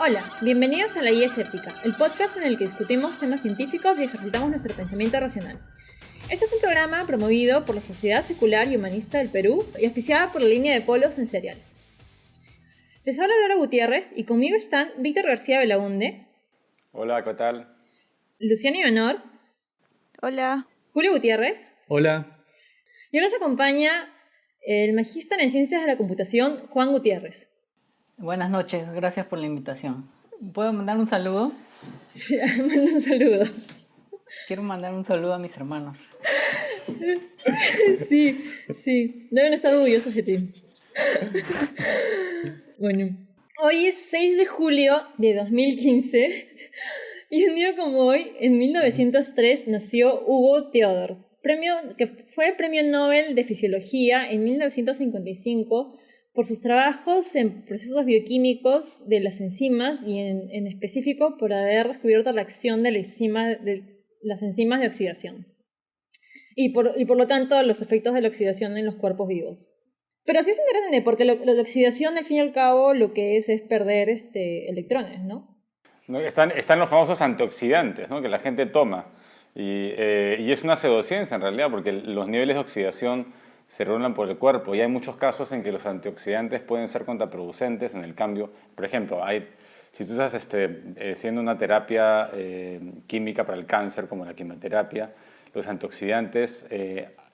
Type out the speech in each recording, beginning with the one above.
Hola, bienvenidos a La Guía Escéptica, el podcast en el que discutimos temas científicos y ejercitamos nuestro pensamiento racional. Este es un programa promovido por la Sociedad Secular y Humanista del Perú y auspiciada por la línea de Polos en Serial. Les habla Laura Gutiérrez y conmigo están Víctor García Belaunde. Hola, ¿qué tal? Luciana Ivanor. Hola. Julio Gutiérrez. Hola. Y hoy nos acompaña el magíster en Ciencias de la Computación, Juan Gutiérrez. Buenas noches, gracias por la invitación. ¿Puedo mandar un saludo? Sí, manda un saludo. Quiero mandar un saludo a mis hermanos. Sí, deben estar orgullosos de ti. Bueno, hoy es 6 de julio de 2015 y un día como hoy, en 1903, nació Hugo Theodor, que fue premio Nobel de Fisiología en 1955 por sus trabajos en procesos bioquímicos de las enzimas y en específico por haber descubierto la acción de las enzimas de oxidación y por lo tanto los efectos de la oxidación en los cuerpos vivos. Pero sí es interesante porque la oxidación al fin y al cabo lo que es perder electrones, ¿no? Están los famosos antioxidantes, ¿no?, que la gente toma y es una pseudociencia en realidad porque los niveles de oxidación se regulan por el cuerpo y hay muchos casos en que los antioxidantes pueden ser contraproducentes en el cambio. Por ejemplo, si tú estás haciendo una terapia química para el cáncer como la quimioterapia, los antioxidantes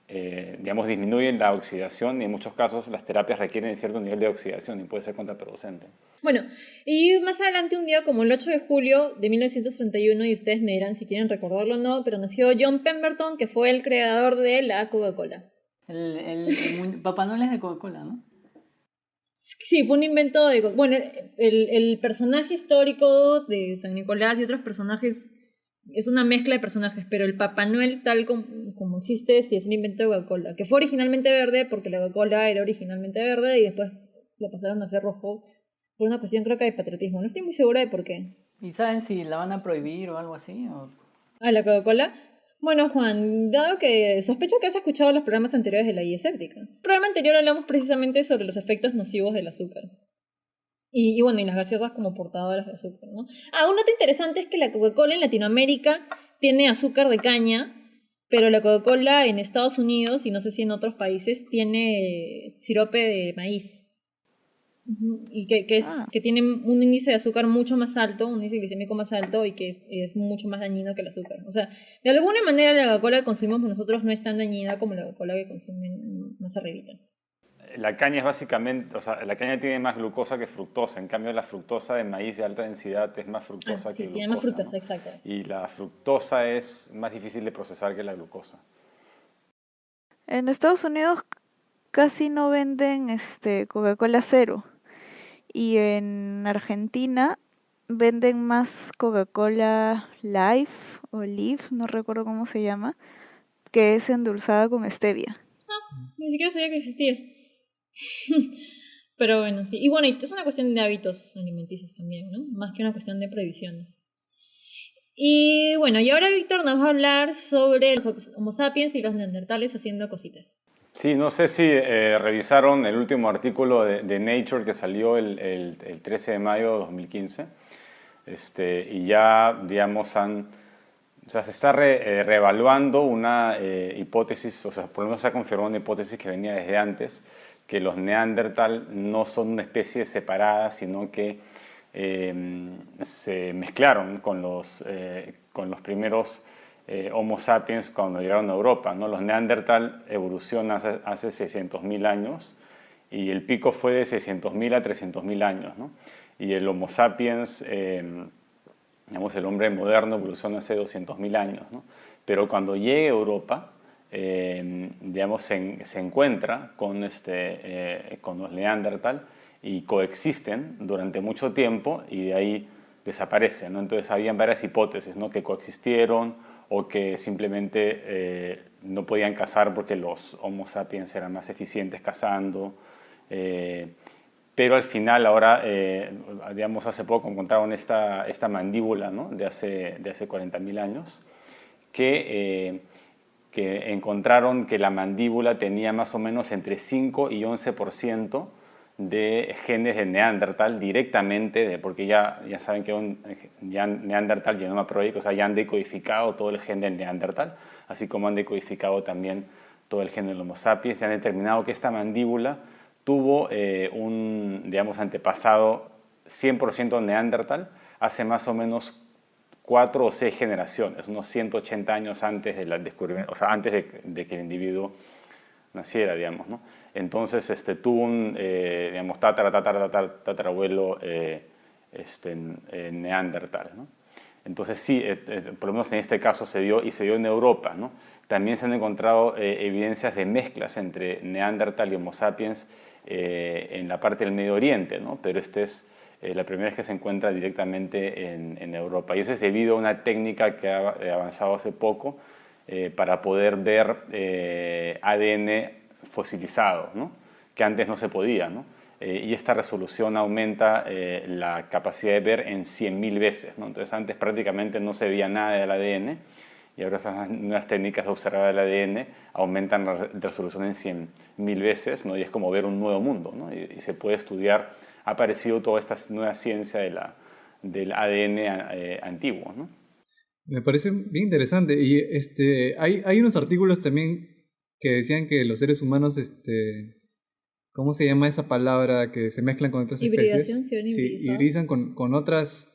digamos, disminuyen la oxidación y en muchos casos las terapias requieren cierto nivel de oxidación y puede ser contraproducente. Bueno, y más adelante un día como el 8 de julio de 1931, y ustedes me dirán si quieren recordarlo o no, pero nació John Pemberton, que fue el creador de la Coca-Cola. El Papá Noel es de Coca-Cola, ¿no? Sí, fue un invento de... Bueno, el personaje histórico de San Nicolás y otros personajes es una mezcla de personajes, pero el Papá Noel tal como existe sí es un invento de Coca-Cola, que fue originalmente verde porque la Coca-Cola era originalmente verde y después lo pasaron a hacer rojo por una cuestión creo que de patriotismo. No estoy muy segura de por qué. ¿Y saben si la van a prohibir o algo así? ¿A la Coca-Cola? Bueno, Juan, dado que sospecho que has escuchado los programas anteriores de la guía escéptica. En el programa anterior hablamos precisamente sobre los efectos nocivos del azúcar. Y bueno, y las gaseosas como portadoras de azúcar, ¿no? Un dato interesante es que la Coca-Cola en Latinoamérica tiene azúcar de caña, pero la Coca-Cola en Estados Unidos, y no sé si en otros países, tiene sirope de maíz. Y que tiene un índice de azúcar mucho más alto, un índice glicémico más alto y que es mucho más dañino que el azúcar. O sea, de alguna manera la Coca-Cola que consumimos nosotros no es tan dañina como la Coca-Cola que consumen más arribita. La caña es básicamente, o sea, la caña tiene más glucosa que fructosa, en cambio la fructosa de maíz de alta densidad es más fructosa que glucosa. Sí, tiene más fructosa, ¿no? exacto. Y la fructosa es más difícil de procesar que la glucosa. En Estados Unidos casi no venden Coca-Cola cero. Y en Argentina venden más Coca-Cola Life o Live, no recuerdo cómo se llama, que es endulzada con stevia. Ni siquiera sabía que existía. Pero bueno, sí. Y bueno, es una cuestión de hábitos alimenticios también, ¿no? Más que una cuestión de prohibiciones. Y bueno, y ahora Víctor nos va a hablar sobre los Homo sapiens y los neandertales haciendo cositas. Sí, no sé si revisaron el último artículo de Nature que salió el 13 de mayo de 2015. Y ya, digamos, se está reevaluando una hipótesis, o sea, por lo menos se ha confirmado una hipótesis que venía desde antes, que los Neandertal no son una especie separada, sino que se mezclaron con los primeros Homo sapiens cuando llegaron a Europa, ¿no? Los Neandertal evolucionan hace 600.000 años y el pico fue de 600.000 a 300.000 años, ¿no? Y el Homo sapiens, digamos, el hombre moderno evoluciona hace 200.000 años, ¿no? Pero cuando llegue a Europa, digamos, se encuentra con los Neandertal y coexisten durante mucho tiempo y de ahí desaparecen, ¿no? Entonces habían varias hipótesis, ¿no?, que coexistieron o que simplemente no podían cazar porque los Homo sapiens eran más eficientes cazando. Pero al final ahora, digamos, hace poco encontraron esta mandíbula, ¿no?, de hace 40.000 años, que encontraron que la mandíbula tenía más o menos entre 5 y 11% de genes de Neandertal directamente, porque ya saben que ya Neandertal genoma proico, o sea, ya han decodificado todo el gen del Neandertal, así como han decodificado también todo el gen del Homo sapiens, y han determinado que esta mandíbula tuvo un, digamos, antepasado 100% Neandertal hace más o menos 4 o 6 generaciones, unos 180 años antes del descubrimiento, o sea, antes de que el individuo naciera, digamos, ¿no? Entonces, tuvo un, digamos, tatarabuelo neandertal, ¿no? Entonces, sí, por lo menos en este caso se dio, y se dio en Europa, ¿no? También se han encontrado evidencias de mezclas entre Neandertal y Homo sapiens en la parte del Medio Oriente, ¿no? Pero es la primera vez que se encuentra directamente en Europa. Y eso es debido a una técnica que ha avanzado hace poco para poder ver ADN fosilizado, ¿no? Que antes no se podía, ¿no? Y esta resolución aumenta la capacidad de ver en 100.000 veces, ¿no? Entonces antes prácticamente no se veía nada del ADN, y ahora esas nuevas técnicas de observar el ADN aumentan la resolución en 100.000 veces, ¿no? Y es como ver un nuevo mundo, ¿no? Y se puede estudiar, ha aparecido toda esta nueva ciencia del ADN antiguo, ¿no? Me parece bien interesante. Y hay unos artículos también que decían que los seres humanos, ¿cómo se llama esa palabra? Que se mezclan con otras Hibridación, especies. sí, Sí, hibrizan con otras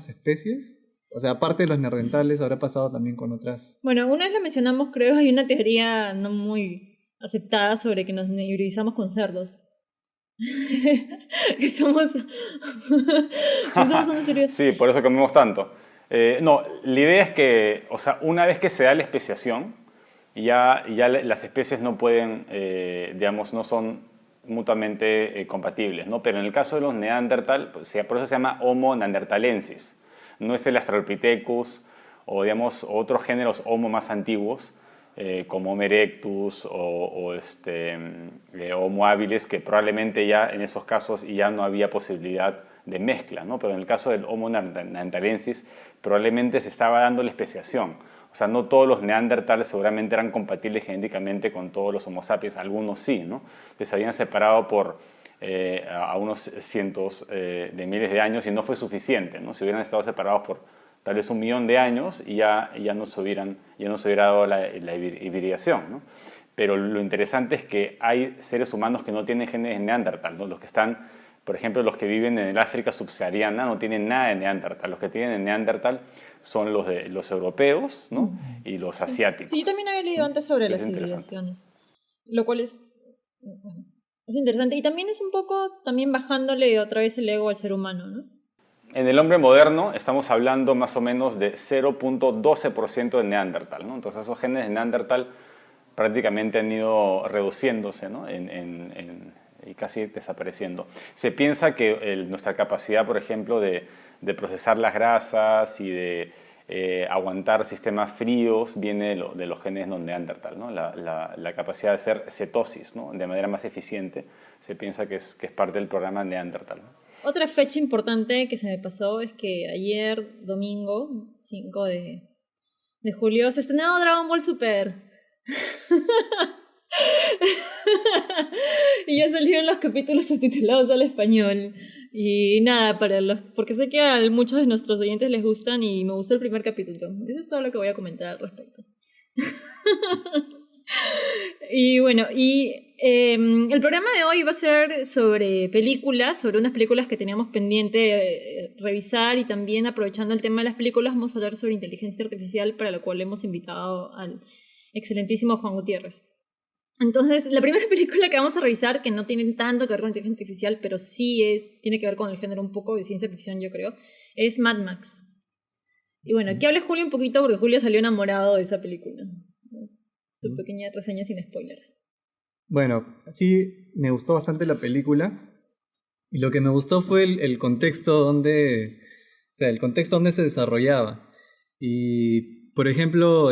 especies. O sea, aparte de los neandertales, habrá pasado también con otras. Bueno, una vez la mencionamos, creo, hay una teoría no muy aceptada sobre que nos hibridizamos con cerdos. que somos unos cerdos. Sí, por eso comemos tanto. No, la idea es que, o sea, una vez que se da la especiación, ya las especies no pueden, digamos, no son mutuamente compatibles, ¿no? Pero en el caso de los Neandertal, pues, por eso se llama Homo neanderthalensis. No es el Australopithecus o, digamos, otros géneros Homo más antiguos, como Homo erectus o Homo habilis, que probablemente ya en esos casos ya no había posibilidad de mezcla, ¿no? Pero en el caso del Homo neanderthalensis probablemente se estaba dando la especiación. O sea, no todos los neandertales seguramente eran compatibles genéticamente con todos los Homo sapiens, algunos sí, ¿no? Que se habían separado por a unos cientos de miles de años y no fue suficiente, ¿no? Si hubieran estado separados por tal vez 1.000.000 de años y ya no se hubiera dado la hibridación, ¿no? Pero lo interesante es que hay seres humanos que no tienen genes de Neandertal, ¿no? Los que están, por ejemplo, los que viven en el África subsahariana no tienen nada de Neandertal. Los que tienen de Neandertal son los europeos, ¿no? Y los asiáticos. Sí, yo también había leído antes sobre las civilizaciones, lo cual es interesante. Y también es un poco también bajándole otra vez el ego al ser humano, ¿no? En el hombre moderno estamos hablando más o menos de 0.12% de Neandertal, ¿no? Entonces esos genes de Neandertal prácticamente han ido reduciéndose, ¿no? Y casi desapareciendo. Se piensa que nuestra capacidad, por ejemplo, de procesar las grasas y de aguantar sistemas fríos viene de los genes no Neandertal, ¿no? La capacidad de hacer cetosis, ¿no? De manera más eficiente, se piensa que es parte del programa Neandertal, ¿no? Otra fecha importante que se me pasó es que ayer, domingo, 5 de julio, se estrenó Dragon Ball Super. Y ya salieron los capítulos subtitulados al español. Y nada, porque sé que a muchos de nuestros oyentes les gustan y me gustó el primer capítulo. Eso es todo lo que voy a comentar al respecto. Y bueno, el programa de hoy va a ser sobre películas, sobre unas películas que teníamos pendiente revisar, y también aprovechando el tema de las películas vamos a hablar sobre inteligencia artificial, para lo cual hemos invitado al excelentísimo Juan Gutiérrez. Entonces, la primera película que vamos a revisar, que no tiene tanto que ver con inteligencia artificial, pero sí tiene que ver con el género un poco de ciencia ficción, yo creo, es Mad Max. Y bueno, aquí habla Julio un poquito, porque Julio salió enamorado de esa película. Tu pequeña reseña sin spoilers. Bueno, sí, me gustó bastante la película. Y lo que me gustó fue el contexto donde se desarrollaba. Y, por ejemplo,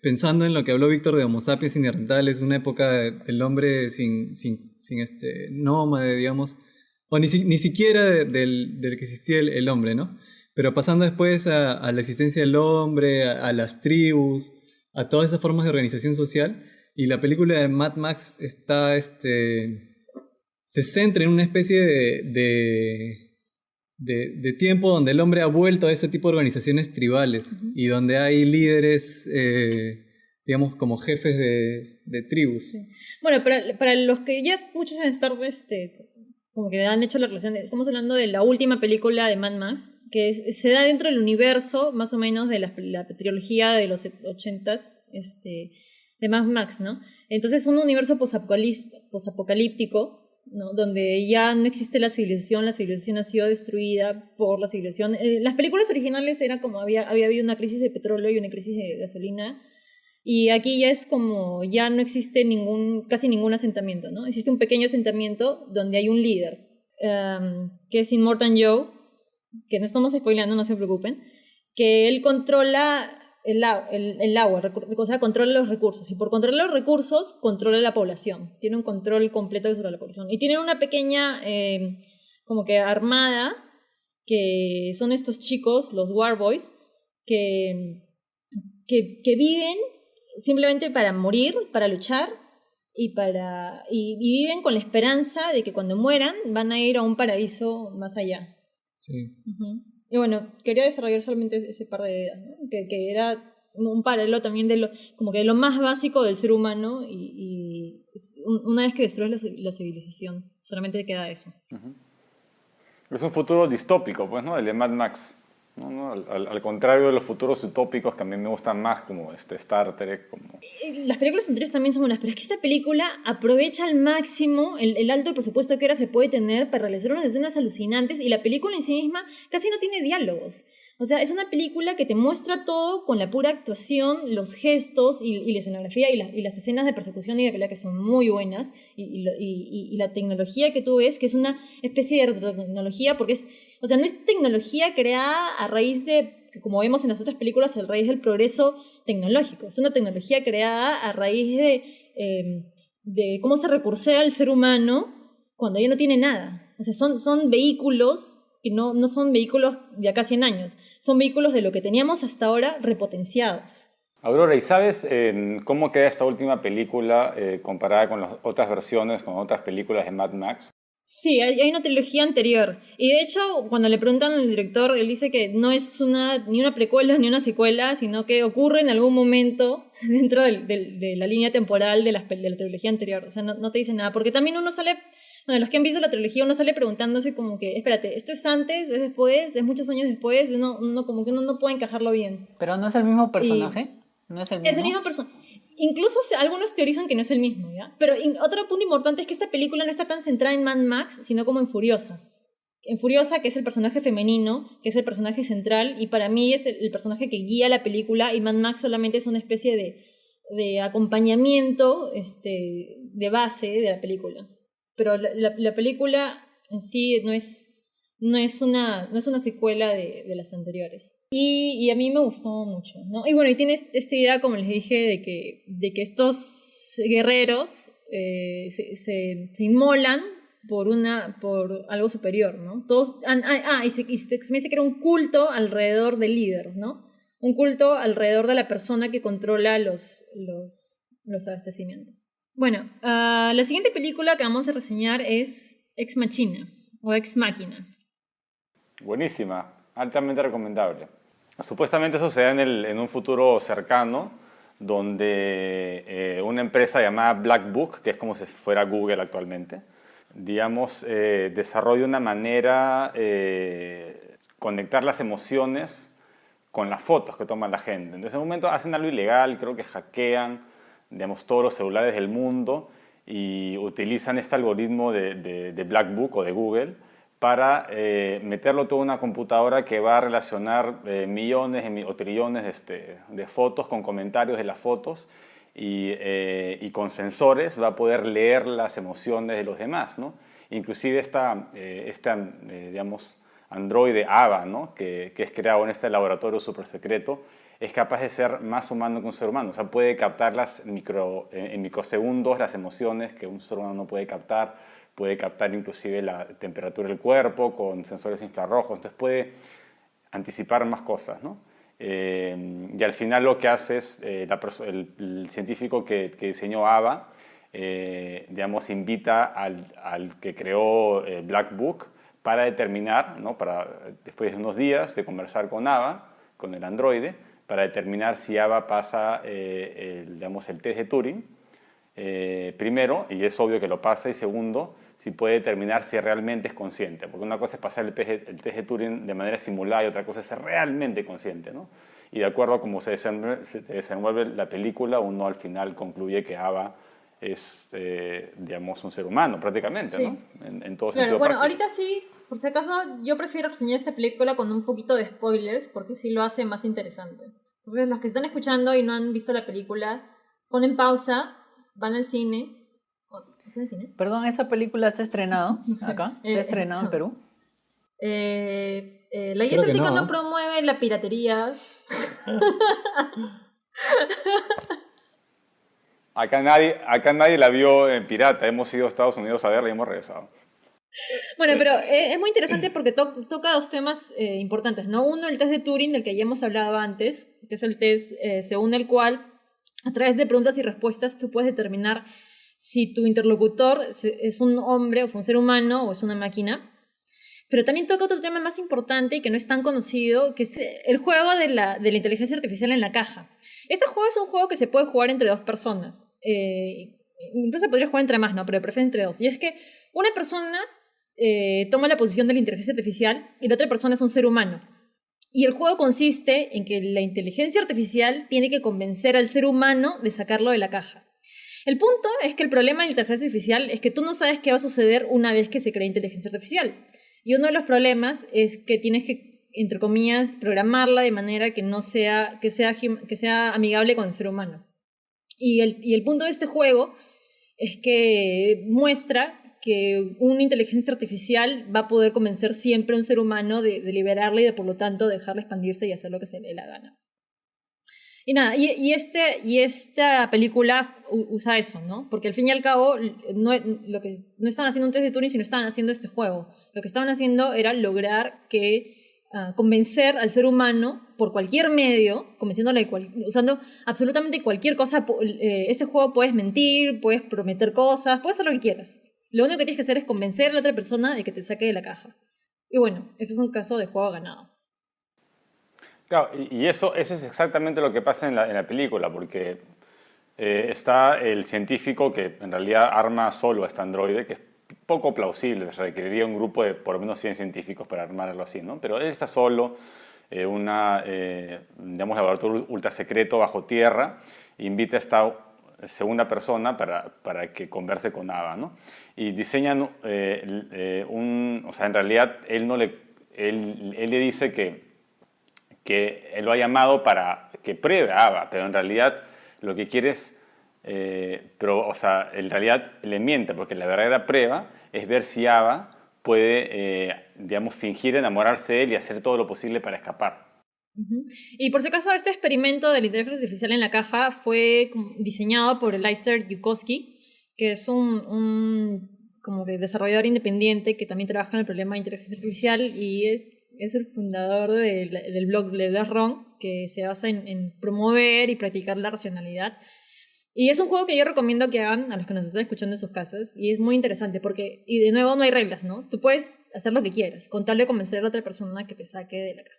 pensando en lo que habló Víctor de Homo sapiens y neandertales, una época del hombre sin nómade, digamos, o ni siquiera del que existía el hombre, ¿no? Pero pasando después a la existencia del hombre, a las tribus, a todas esas formas de organización social. Y la película de Mad Max está se centra en una especie de tiempo donde el hombre ha vuelto a ese tipo de organizaciones tribales y donde hay líderes, digamos, como jefes de tribus. Sí. Bueno, para los que ya muchos deben estar como que han hecho la relación, estamos hablando de la última película de Mad Max, que se da dentro del universo, más o menos, de la trilogía de los 80s, de Mad Max, ¿no? Entonces es un universo posapocalíptico, ¿no? Donde ya no existe la civilización ha sido destruida por la civilización. Las películas originales era como había habido una crisis de petróleo y una crisis de gasolina, y aquí ya es como, ya no existe casi ningún asentamiento, ¿no? Existe un pequeño asentamiento donde hay un líder, que es Immortan Joe, que no estamos spoileando, no se preocupen, que él controla el agua, o sea, controla los recursos. Y por controlar los recursos, controla la población. Tiene un control completo sobre la población. Y tiene una pequeña, como que armada, que son estos chicos, los War Boys, que viven simplemente para morir, para luchar, y viven con la esperanza de que cuando mueran van a ir a un paraíso más allá. Sí. Uh-huh. Y bueno, quería desarrollar solamente ese par de ideas, ¿no? Que era un paralelo también como que de lo más básico del ser humano, y una vez que destruyes la civilización, solamente queda eso. Es un futuro distópico, pues, ¿no? El de Mad Max. No, al contrario de los futuros utópicos que a mí me gustan más, como Star Trek. Las películas anteriores también son buenas, pero es que esta película aprovecha al máximo el alto presupuesto que ahora se puede tener para realizar unas escenas alucinantes, y la película en sí misma casi no tiene diálogos. O sea, es una película que te muestra todo con la pura actuación, los gestos y la escenografía y las escenas de persecución y de pelea, que son muy buenas, y la tecnología que tú ves, que es una especie de tecnología, porque o sea, no es tecnología creada a raíz de, como vemos en las otras películas, a raíz del progreso tecnológico. Es una tecnología creada a raíz de cómo se recursea el ser humano cuando ya no tiene nada. O sea, son vehículos que no son vehículos de acá 100 años, son vehículos de lo que teníamos hasta ahora repotenciados. Aurora, ¿y sabes cómo queda esta última película comparada con las otras versiones, con otras películas de Mad Max? Sí, hay una trilogía anterior. Y de hecho, cuando le preguntan al director, él dice que no es ni una precuela ni una secuela, sino que ocurre en algún momento dentro de la línea temporal de la trilogía anterior. O sea, no te dice nada. Porque también uno sale, bueno, los que han visto la trilogía, uno sale preguntándose como que, espérate, ¿esto es antes, es después, es muchos años después? Uno como que uno no puede encajarlo bien. ¿Pero no es el mismo personaje? ¿No es el mismo? Es el mismo personaje. Incluso algunos teorizan que no es el mismo, ¿ya? Pero otro punto importante es que esta película no está tan centrada en Mad Max, sino como en Furiosa. En Furiosa, que es el personaje femenino, que es el personaje central, y para mí es el personaje que guía la película, y Mad Max solamente es una especie de acompañamiento, de base de la película. Pero la película en sí no es una secuela de las anteriores. Y a mí me gustó mucho, ¿no? Y bueno, y tienes esta idea, como les dije, de que estos guerreros se inmolan por algo superior, ¿no? Todos, y se me dice que era un culto alrededor del líder, ¿no? Un culto alrededor de la persona que controla los abastecimientos. Bueno, la siguiente película que vamos a reseñar es Ex Machina, o Ex Máquina. Buenísima, altamente recomendable. Supuestamente eso se da en un futuro cercano, donde una empresa llamada Black Book, que es como si fuera Google actualmente, digamos, desarrolla una manera conectar las emociones con las fotos que toma la gente. Entonces, en un momento hacen algo ilegal, creo que hackean, digamos, todos los celulares del mundo y utilizan este algoritmo de Black Book o de Google para meterlo todo en una computadora que va a relacionar millones o trillones de fotos con comentarios de las fotos y con sensores va a poder leer las emociones de los demás, ¿no? Inclusive digamos, androide AVA, ¿no? que es creado en este laboratorio súper secreto, es capaz de ser más humano que un ser humano. O sea, puede captar en microsegundos las emociones que un ser humano no puede captar. Puede captar inclusive la temperatura del cuerpo con sensores infrarrojos. Entonces puede anticipar más cosas, ¿no? Y al final lo que hace es el científico que diseñó AVA digamos, invita al que creó Black Book para determinar, ¿no? Después de unos días de conversar con Ava, con el androide, para determinar si Ava pasa digamos, el test de Turing, primero, y es obvio que lo pasa, y segundo, si puede determinar si realmente es consciente, porque una cosa es pasar el test de Turing de manera simulada y otra cosa es ser realmente consciente, ¿no? Y de acuerdo a cómo se desenvuelve la película, uno al final concluye que Ava es, digamos, un ser humano prácticamente, Sí. ¿no? En todo Claro, sentido bueno, práctico. ahorita sí, por si acaso, yo prefiero reseñar esta película con un poquito de spoilers, porque sí lo hace más interesante. Entonces, los que están escuchando y no han visto la película, ponen pausa, van al cine. ¿Es en el cine? Perdón, ¿esa película se ha estrenado No sé. acá? ¿Se ha estrenado en Perú? La guía Creo que escéptica no. no promueve la piratería. Acá nadie la vio en pirata, hemos ido a Estados Unidos a verla y hemos regresado. Bueno, pero es muy interesante porque toca dos temas importantes, ¿no? Uno, el test de Turing, del que ya hemos hablado antes, que es el test según el cual, a través de preguntas y respuestas, tú puedes determinar si tu interlocutor es un hombre, o sea, un ser humano, o es una máquina. Pero también toca otro tema más importante y que no es tan conocido, que es el juego de la inteligencia artificial en la caja. Este juego es un juego que se puede jugar entre dos personas. Incluso se podría jugar entre más, ¿no? Pero prefiero entre dos. Y es que una persona toma la posición de la inteligencia artificial y la otra persona es un ser humano. Y el juego consiste en que la inteligencia artificial tiene que convencer al ser humano de sacarlo de la caja. El punto es que el problema de la inteligencia artificial es que tú no sabes qué va a suceder una vez que se crea inteligencia artificial. Y uno de los problemas es que tienes que, entre comillas, programarla de manera que no sea, que sea amigable con el ser humano. Y el punto de este juego es que muestra que una inteligencia artificial va a poder convencer siempre a un ser humano de liberarla y de, por lo tanto, dejarla expandirse y hacer lo que se le dé la gana. Y nada, y esta película usa eso, ¿no? Porque al fin y al cabo, lo que no estaban haciendo un test de Turing, sino estaban haciendo este juego. Lo que estaban haciendo era lograr convencer al ser humano por cualquier medio, convenciéndole usando absolutamente cualquier cosa. Este juego puedes mentir, puedes prometer cosas, puedes hacer lo que quieras. Lo único que tienes que hacer es convencer a la otra persona de que te saque de la caja. Y bueno, ese es un caso de juego ganado. Claro, y eso es exactamente lo que pasa en la película, porque está el científico que en realidad arma solo a este androide, que es poco plausible, se requeriría un grupo de por lo menos 100 científicos para armarlo así, ¿no? Pero él está solo, digamos, laboratorio ultra secreto bajo tierra, e invita a esta segunda persona para que converse con Ava, ¿no? Y diseñan o sea, en realidad él le dice que él lo ha llamado para que pruebe a Ava, pero en realidad lo que quiere es, o sea, en realidad le miente, porque la verdadera prueba es ver si Ava puede, digamos, fingir enamorarse de él y hacer todo lo posible para escapar. Y por si acaso, este experimento de la inteligencia artificial en la caja fue diseñado por Eliezer Yudkowsky, que es un como que desarrollador independiente que también trabaja en el problema de inteligencia artificial y es el fundador del blog de Ron, que se basa en promover y practicar la racionalidad. Y es un juego que yo recomiendo que hagan a los que nos están escuchando en sus casas. Y es muy interesante porque, y de nuevo, no hay reglas, ¿no? Tú puedes hacer lo que quieras, con tal de convencer a la otra persona que te saque de la caja.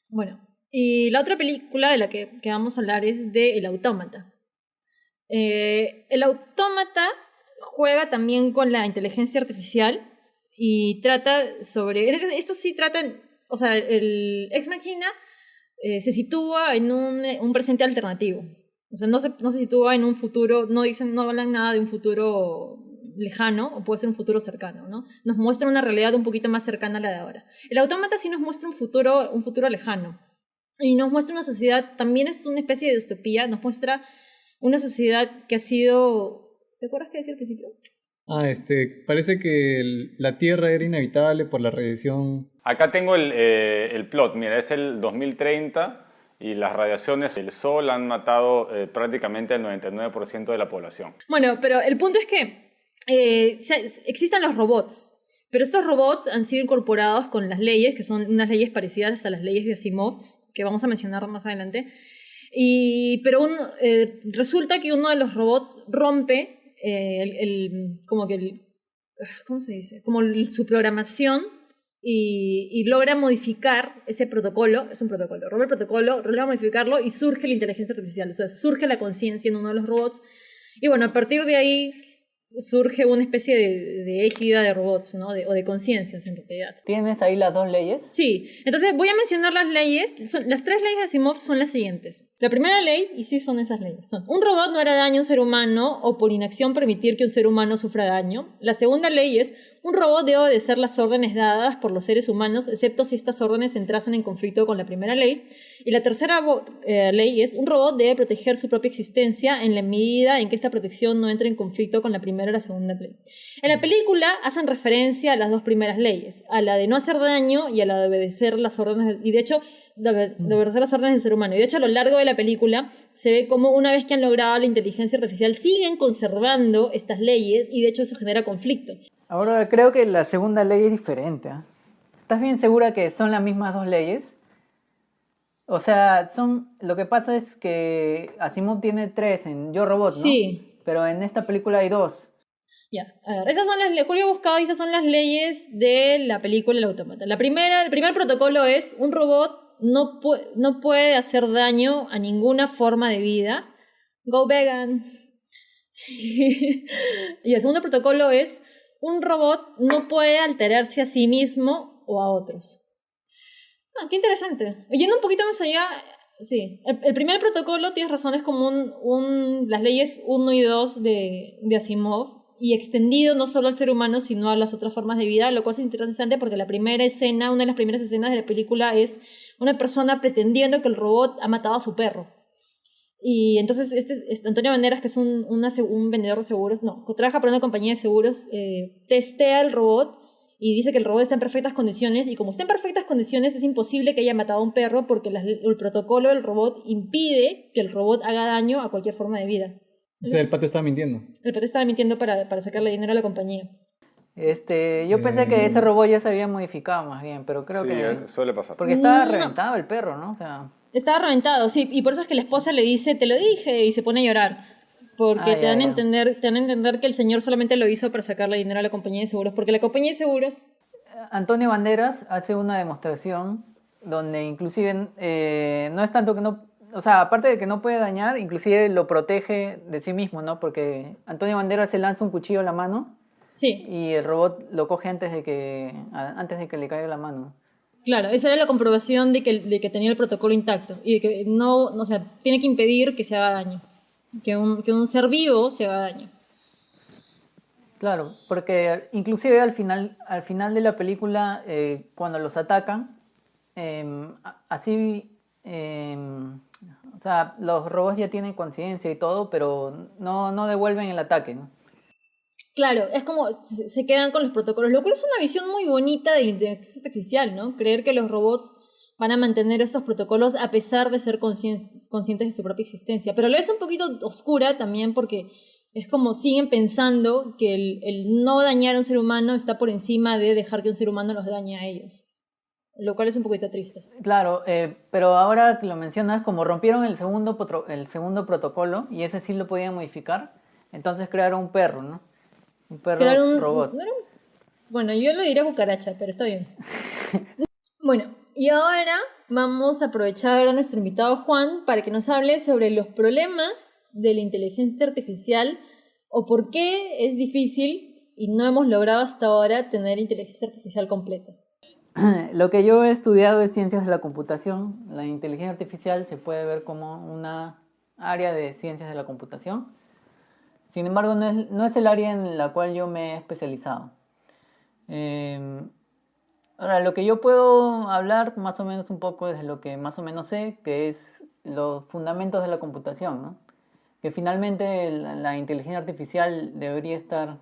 Bueno, y la otra película de la que vamos a hablar es de El Autómata. El Autómata juega también con la inteligencia artificial y trata sobre... Esto sí trata... O sea, el Ex Machina se sitúa en un presente alternativo. O sea, no se sitúa en un futuro... No hablan nada de un futuro lejano, o puede ser un futuro cercano, ¿no? Nos muestra una realidad un poquito más cercana a la de ahora. El Autómata sí nos muestra un futuro lejano. Y nos muestra una sociedad... También es una especie de distopía. Nos muestra una sociedad que ha sido... ¿Te acuerdas qué decía al principio? Parece que la Tierra era inhabitable por la radiación. Acá tengo el plot, mira, es el 2030 y las radiaciones del Sol han matado prácticamente el 99% de la población. Bueno, pero el punto es que existen los robots, pero estos robots han sido incorporados con las leyes, que son unas leyes parecidas a las leyes de Asimov, que vamos a mencionar más adelante. Pero resulta que uno de los robots rompe ¿cómo se dice? Su programación y logra modificar ese protocolo, es un protocolo, rompe el protocolo, logra modificarlo y surge la inteligencia artificial, o sea, surge la conciencia en uno de los robots. Y bueno, a partir de ahí surge una especie de égida de robots, ¿no? O de conciencias, en realidad. ¿Tienes ahí las dos leyes? Sí, entonces voy a mencionar las leyes. Las 3 leyes de Asimov son las siguientes. La primera ley, y sí son esas leyes, son: un robot no hará daño a un ser humano o por inacción permitir que un ser humano sufra daño. La segunda ley es: un robot debe obedecer las órdenes dadas por los seres humanos, excepto si estas órdenes entrasen en conflicto con la primera ley. Y la tercera ley es: un robot debe proteger su propia existencia en la medida en que esta protección no entre en conflicto con la primera o la segunda ley. En la película hacen referencia a las 2 primeras leyes, a la de no hacer daño y a la de obedecer las órdenes, y de hecho, de obedecer las órdenes del ser humano. Y de hecho, a lo largo de la película se ve como una vez que han logrado la inteligencia artificial, siguen conservando estas leyes y de hecho eso genera conflicto. Ahora creo que la segunda ley es diferente. ¿Estás bien segura que son las mismas 2 leyes? O sea, lo que pasa es que Asimov tiene 3 en Yo Robot, ¿no? Sí. Pero en esta película hay 2. Ya, a ver, esas son Julio buscado y esas son las leyes de la película El Autómata. El primer protocolo es: un robot no puede hacer daño a ninguna forma de vida. Go vegan. Y el segundo protocolo es: un robot no puede alterarse a sí mismo o a otros. Qué interesante. Yendo un poquito más allá, sí. El primer protocolo, tienes razón, es como las leyes 1 y 2 de Asimov, y extendido no solo al ser humano, sino a las otras formas de vida, lo cual es interesante porque una de las primeras escenas de la película es una persona pretendiendo que el robot ha matado a su perro. Y entonces Antonio Banderas, que es un vendedor de seguros, trabaja para una compañía de seguros, testea el robot y dice que el robot está en perfectas condiciones, y como está en perfectas condiciones es imposible que haya matado a un perro porque el protocolo del robot impide que el robot haga daño a cualquier forma de vida. O sea, el pata estaba mintiendo. El pata estaba mintiendo para sacarle dinero a la compañía. Yo pensé que ese robot ya se había modificado más bien, pero creo que... Sí, suele pasar. Porque estaba reventado el perro, ¿no? O sea... Estaba reventado, sí, y por eso es que la esposa le dice: te lo dije, y se pone a llorar. Porque te dan a entender que el señor solamente lo hizo para sacarle dinero a la compañía de seguros, porque la compañía de seguros... Antonio Banderas hace una demostración donde inclusive no es tanto que no... O sea, aparte de que no puede dañar, inclusive lo protege de sí mismo, ¿no? Porque Antonio Banderas se lanza un cuchillo a la mano, sí, y el robot lo coge antes de que le caiga la mano. Claro, esa era la comprobación de que tenía el protocolo intacto y de que o sea, tiene que impedir que se haga daño, que un ser vivo se haga daño. Claro, porque inclusive al final de la película, cuando los atacan, o sea, los robots ya tienen conciencia y todo, pero no devuelven el ataque, ¿no? Claro, es como se quedan con los protocolos, lo cual es una visión muy bonita de la inteligencia artificial, ¿no? Creer que los robots van a mantener estos protocolos a pesar de ser conscientes de su propia existencia. Pero lo es un poquito oscura también porque es como siguen pensando que el no dañar a un ser humano está por encima de dejar que un ser humano los dañe a ellos. Lo cual es un poquito triste. Claro, pero ahora que lo mencionas, como rompieron el segundo protocolo, y ese sí lo podían modificar, entonces crearon un perro, ¿no? Un perro robot. Bueno, yo lo diría cucaracha, pero está bien. Bueno, y ahora vamos a aprovechar a nuestro invitado Juan para que nos hable sobre los problemas de la inteligencia artificial o por qué es difícil y no hemos logrado hasta ahora tener inteligencia artificial completa. Lo que yo he estudiado es ciencias de la computación. La inteligencia artificial se puede ver como una área de ciencias de la computación. Sin embargo, no es el área en la cual yo me he especializado. Ahora, lo que yo puedo hablar más o menos un poco es de lo que más o menos sé, que es los fundamentos de la computación, ¿no? Que finalmente la inteligencia artificial debería estar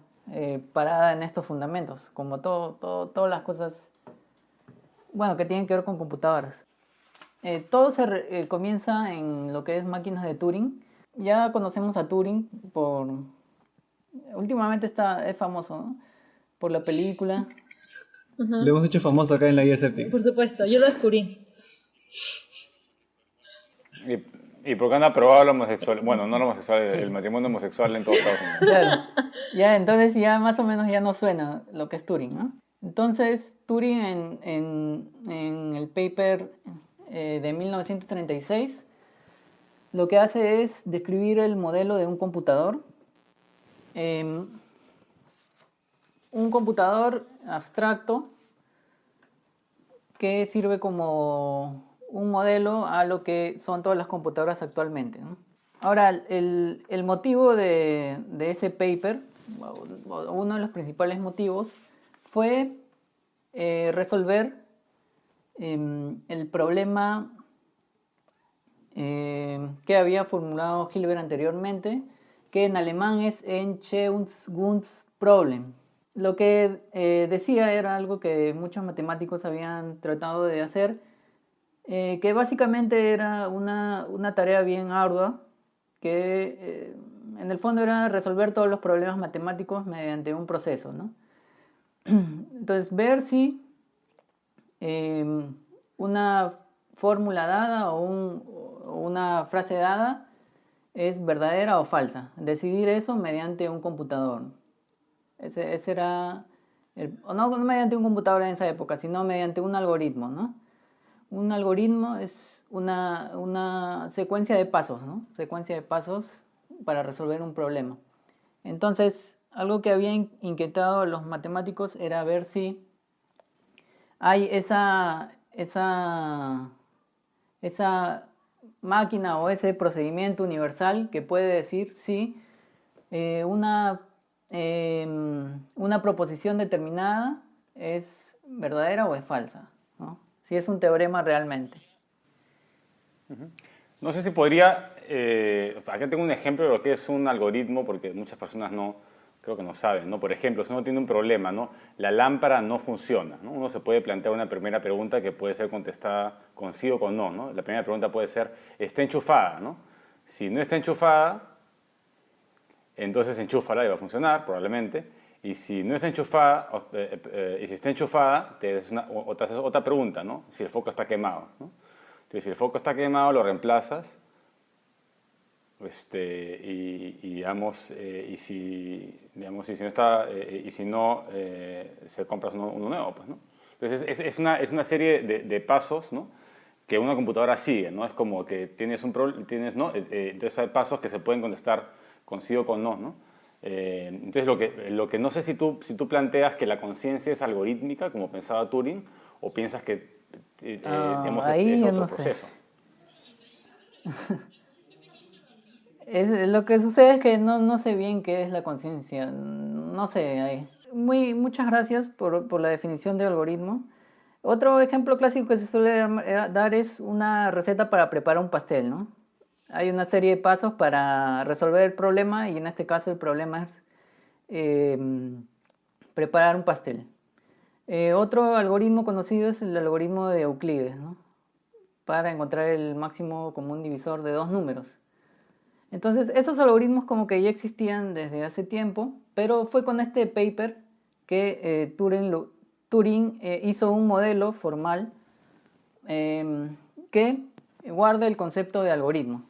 parada en estos fundamentos, como todas las cosas, bueno, que tienen que ver con computadoras. Todo se comienza en lo que es máquinas de Turing. Ya conocemos a Turing últimamente es famoso, ¿no? Por la película. Lo hemos hecho famoso acá en la guía escéptica. Por supuesto, yo lo descubrí. ¿Y por qué han aprobado la homosexual? Bueno, no la homosexual, el matrimonio homosexual en todos Estados Unidos. Claro, ya entonces ya más o menos ya no suena lo que es Turing, ¿no? Entonces Turing en el paper de 1936 lo que hace es describir el modelo de un computador. Un computador abstracto que sirve como un modelo a lo que son todas las computadoras actualmente, ¿no? Ahora, el motivo de ese paper, uno de los principales motivos, fue resolver el problema que había formulado Hilbert anteriormente, que en alemán es Entscheidungsproblem. Lo que decía era algo que muchos matemáticos habían tratado de hacer, que básicamente era una tarea bien ardua, que en el fondo era resolver todos los problemas matemáticos mediante un proceso, ¿no? Entonces, ver si una fórmula dada o una frase dada es verdadera o falsa. Decidir eso mediante un computador. Ese era, no mediante un computador en esa época, sino mediante un algoritmo, ¿no? Un algoritmo es una secuencia de pasos, ¿no? Secuencia de pasos para resolver un problema. Entonces, algo que había inquietado a los matemáticos era ver si hay esa máquina o ese procedimiento universal que puede decir si una proposición determinada es verdadera o es falsa, ¿no? Si es un teorema realmente. No sé si podría, acá tengo un ejemplo de lo que es un algoritmo, porque muchas personas creo que no saben, ¿no? Por ejemplo, si uno tiene un problema, ¿no? La lámpara no funciona, ¿no? Uno se puede plantear una primera pregunta que puede ser contestada con sí o con no, ¿no? La primera pregunta puede ser, ¿está enchufada, ¿no? Si no está enchufada, entonces enchúfala y va a funcionar, probablemente. Y si no está enchufada, y si está enchufada, te haces otra pregunta, ¿no? Si el foco está quemado, ¿no? Entonces, si el foco está quemado, lo reemplazas. Y si no se compras uno nuevo, pues, ¿no? Entonces es una serie de pasos, ¿no? Que una computadora sigue, ¿no? Es como que tienes ¿no? Entonces hay pasos que se pueden contestar con sí o con no, ¿no? Entonces lo que no sé si tú planteas que la conciencia es algorítmica, como pensaba Turing, o piensas que digamos, es otro no proceso. Lo que sucede es que no sé bien qué es la conciencia, no sé. Muchas gracias por la definición de algoritmo. Otro ejemplo clásico que se suele dar es una receta para preparar un pastel, ¿no? Hay una serie de pasos para resolver el problema y en este caso el problema es preparar un pastel. Otro algoritmo conocido es el algoritmo de Euclides, ¿no? Para encontrar el máximo común divisor de dos números. Entonces, esos algoritmos como que ya existían desde hace tiempo, pero fue con este paper que Turing hizo un modelo formal que guarda el concepto de algoritmo.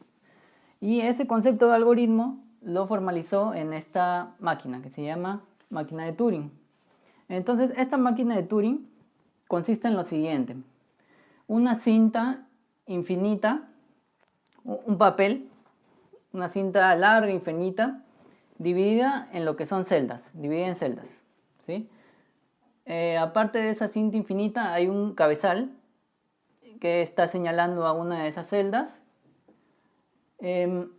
Y ese concepto de algoritmo lo formalizó en esta máquina que se llama máquina de Turing. Entonces, esta máquina de Turing consiste en lo siguiente: una cinta infinita, un papel, una cinta larga, infinita, dividida en lo que son celdas, dividida en celdas, ¿sí? Aparte de esa cinta infinita hay un cabezal que está señalando a una de esas celdas. Un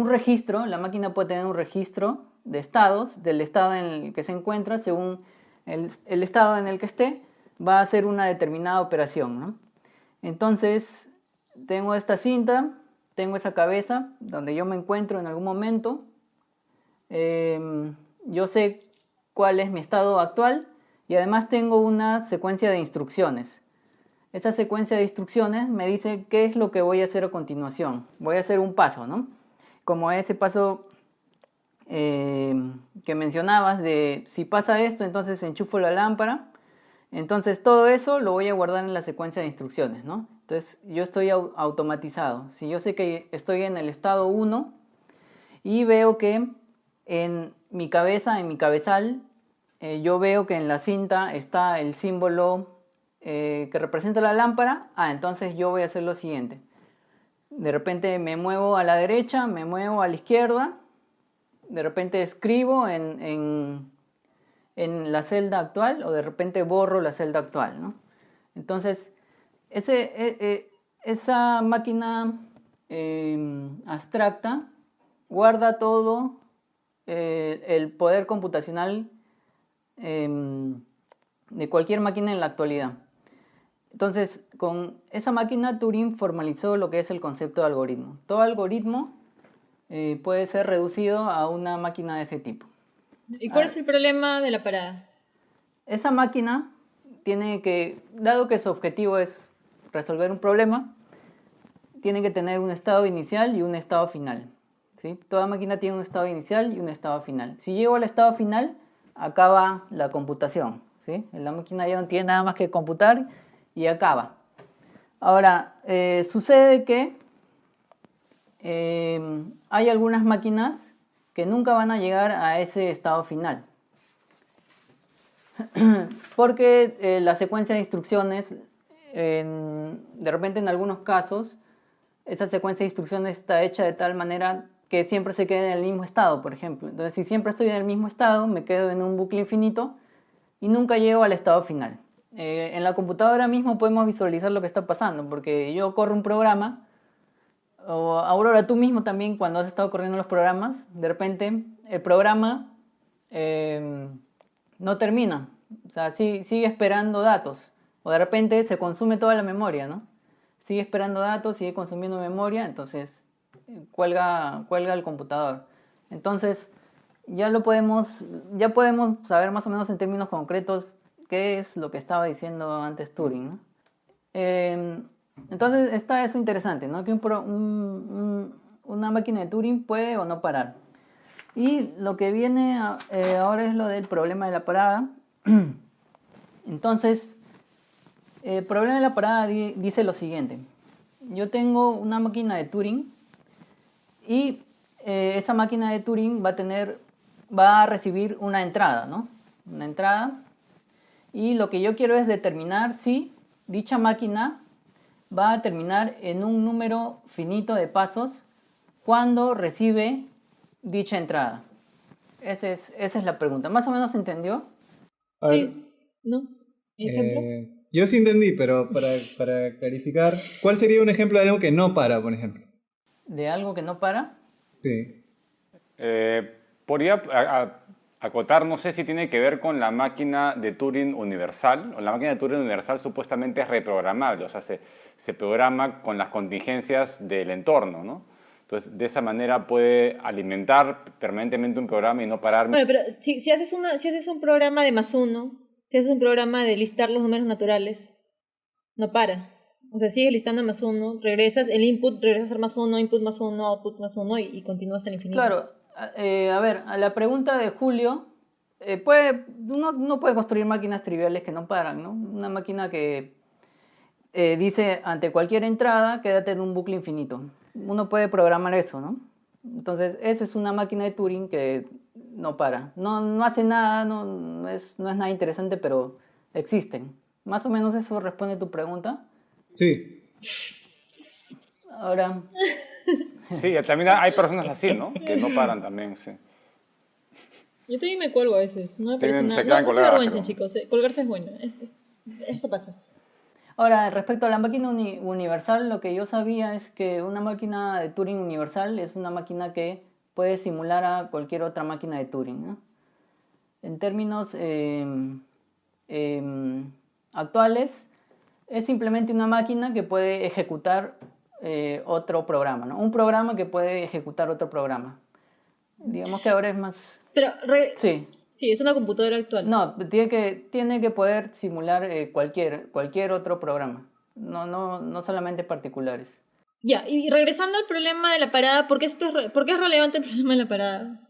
registro, la máquina puede tener un registro de estados, del estado en el que se encuentra, según el estado en el que esté, va a hacer una determinada operación, ¿no? Entonces, tengo esta cinta, tengo esa cabeza donde yo me encuentro en algún momento, yo sé cuál es mi estado actual y además tengo una secuencia de instrucciones. Esa secuencia de instrucciones me dice qué es lo que voy a hacer a continuación. Voy a hacer un paso, ¿no? Como ese paso que mencionabas de si pasa esto, entonces enchufo la lámpara. Entonces todo eso lo voy a guardar en la secuencia de instrucciones, ¿no? Entonces yo estoy automatizado. Si yo sé que estoy en el estado 1 y veo que en mi cabeza, en mi cabezal, yo veo que en la cinta está el símbolo que representa la lámpara, entonces yo voy a hacer lo siguiente. De repente me muevo a la derecha, me muevo a la izquierda, de repente escribo en la celda actual o de repente borro la celda actual, ¿no? Entonces, esa máquina abstracta guarda todo el poder computacional de cualquier máquina en la actualidad. Entonces, con esa máquina Turing formalizó lo que es el concepto de algoritmo. Todo algoritmo puede ser reducido a una máquina de ese tipo. ¿Y cuál es el problema de la parada? Esa máquina tiene que, dado que su objetivo es resolver un problema, tiene que tener un estado inicial y un estado final, ¿sí? Toda máquina tiene un estado inicial y un estado final. Si llego al estado final, acaba la computación, ¿sí? La máquina ya no tiene nada más que computar y acaba. Ahora, sucede que hay algunas máquinas que nunca van a llegar a ese estado final. Porque la secuencia de instrucciones, de repente en algunos casos, esa secuencia de instrucciones está hecha de tal manera que siempre se quede en el mismo estado, por ejemplo. Entonces, si siempre estoy en el mismo estado, me quedo en un bucle infinito y nunca llego al estado final. En la computadora mismo podemos visualizar lo que está pasando, porque yo corro un programa, o Aurora, tú mismo también, cuando has estado corriendo los programas, de repente el programa no termina, o sea, sigue esperando datos, o de repente se consume toda la memoria, ¿no? Sigue esperando datos, sigue consumiendo memoria, entonces cuelga el computador. Entonces ya podemos saber más o menos en términos concretos qué es lo que estaba diciendo antes Turing, ¿no? Entonces está eso interesante, ¿no? Que una máquina de Turing puede o no parar. Y lo que viene ahora es lo del problema de la parada. Entonces, el problema de la parada dice lo siguiente. Yo tengo una máquina de Turing y esa máquina de Turing va a recibir una entrada, ¿no? Una entrada. Y lo que yo quiero es determinar si dicha máquina va a terminar en un número finito de pasos cuando recibe dicha entrada. Esa es la pregunta. ¿Más o menos se entendió? A ver, Sí, ¿no? ¿Ejemplo? yo sí entendí, pero para clarificar, ¿cuál sería un ejemplo de algo que no para, por ejemplo? ¿De algo que no para? Sí. Podría acotar, no sé si tiene que ver con la máquina de Turing universal. O la máquina de Turing universal supuestamente es reprogramable, o sea, se programa con las contingencias del entorno, ¿no? Entonces, de esa manera puede alimentar permanentemente un programa y no parar. Bueno, pero si haces un programa de +1, si haces un programa de listar los números naturales, no para. O sea, sigues listando +1, regresas el input, regresas a ser +1, input +1, output +1 y continúas hasta el infinito. Claro, a ver, a la pregunta de Julio, uno puede construir máquinas triviales que no paran, ¿no? Una máquina que dice ante cualquier entrada, quédate en un bucle infinito. Uno puede programar eso, ¿no? Entonces, esa es una máquina de Turing que no para. No hace nada, no es nada interesante, pero existen. Más o menos eso responde tu pregunta. Sí. Ahora, Sí, también hay personas así, ¿no? Que no paran también, sí. Yo también me cuelgo a veces, no me parece Se nada. quedan No se colgadas, avergüencen, pero- chicos, colgarse es bueno, eso pasa. Ahora, respecto a la máquina universal, lo que yo sabía es que una máquina de Turing universal es una máquina que puede simular a cualquier otra máquina de Turing, ¿no? En términos actuales, es simplemente una máquina que puede ejecutar otro programa, ¿no? Un programa que puede ejecutar otro programa. Digamos que ahora es más... Pero, Sí. sí, es una computadora actual. No, tiene que poder simular cualquier otro programa, no solamente particulares. Ya, y regresando al problema de la parada, ¿por qué es relevante el problema de la parada?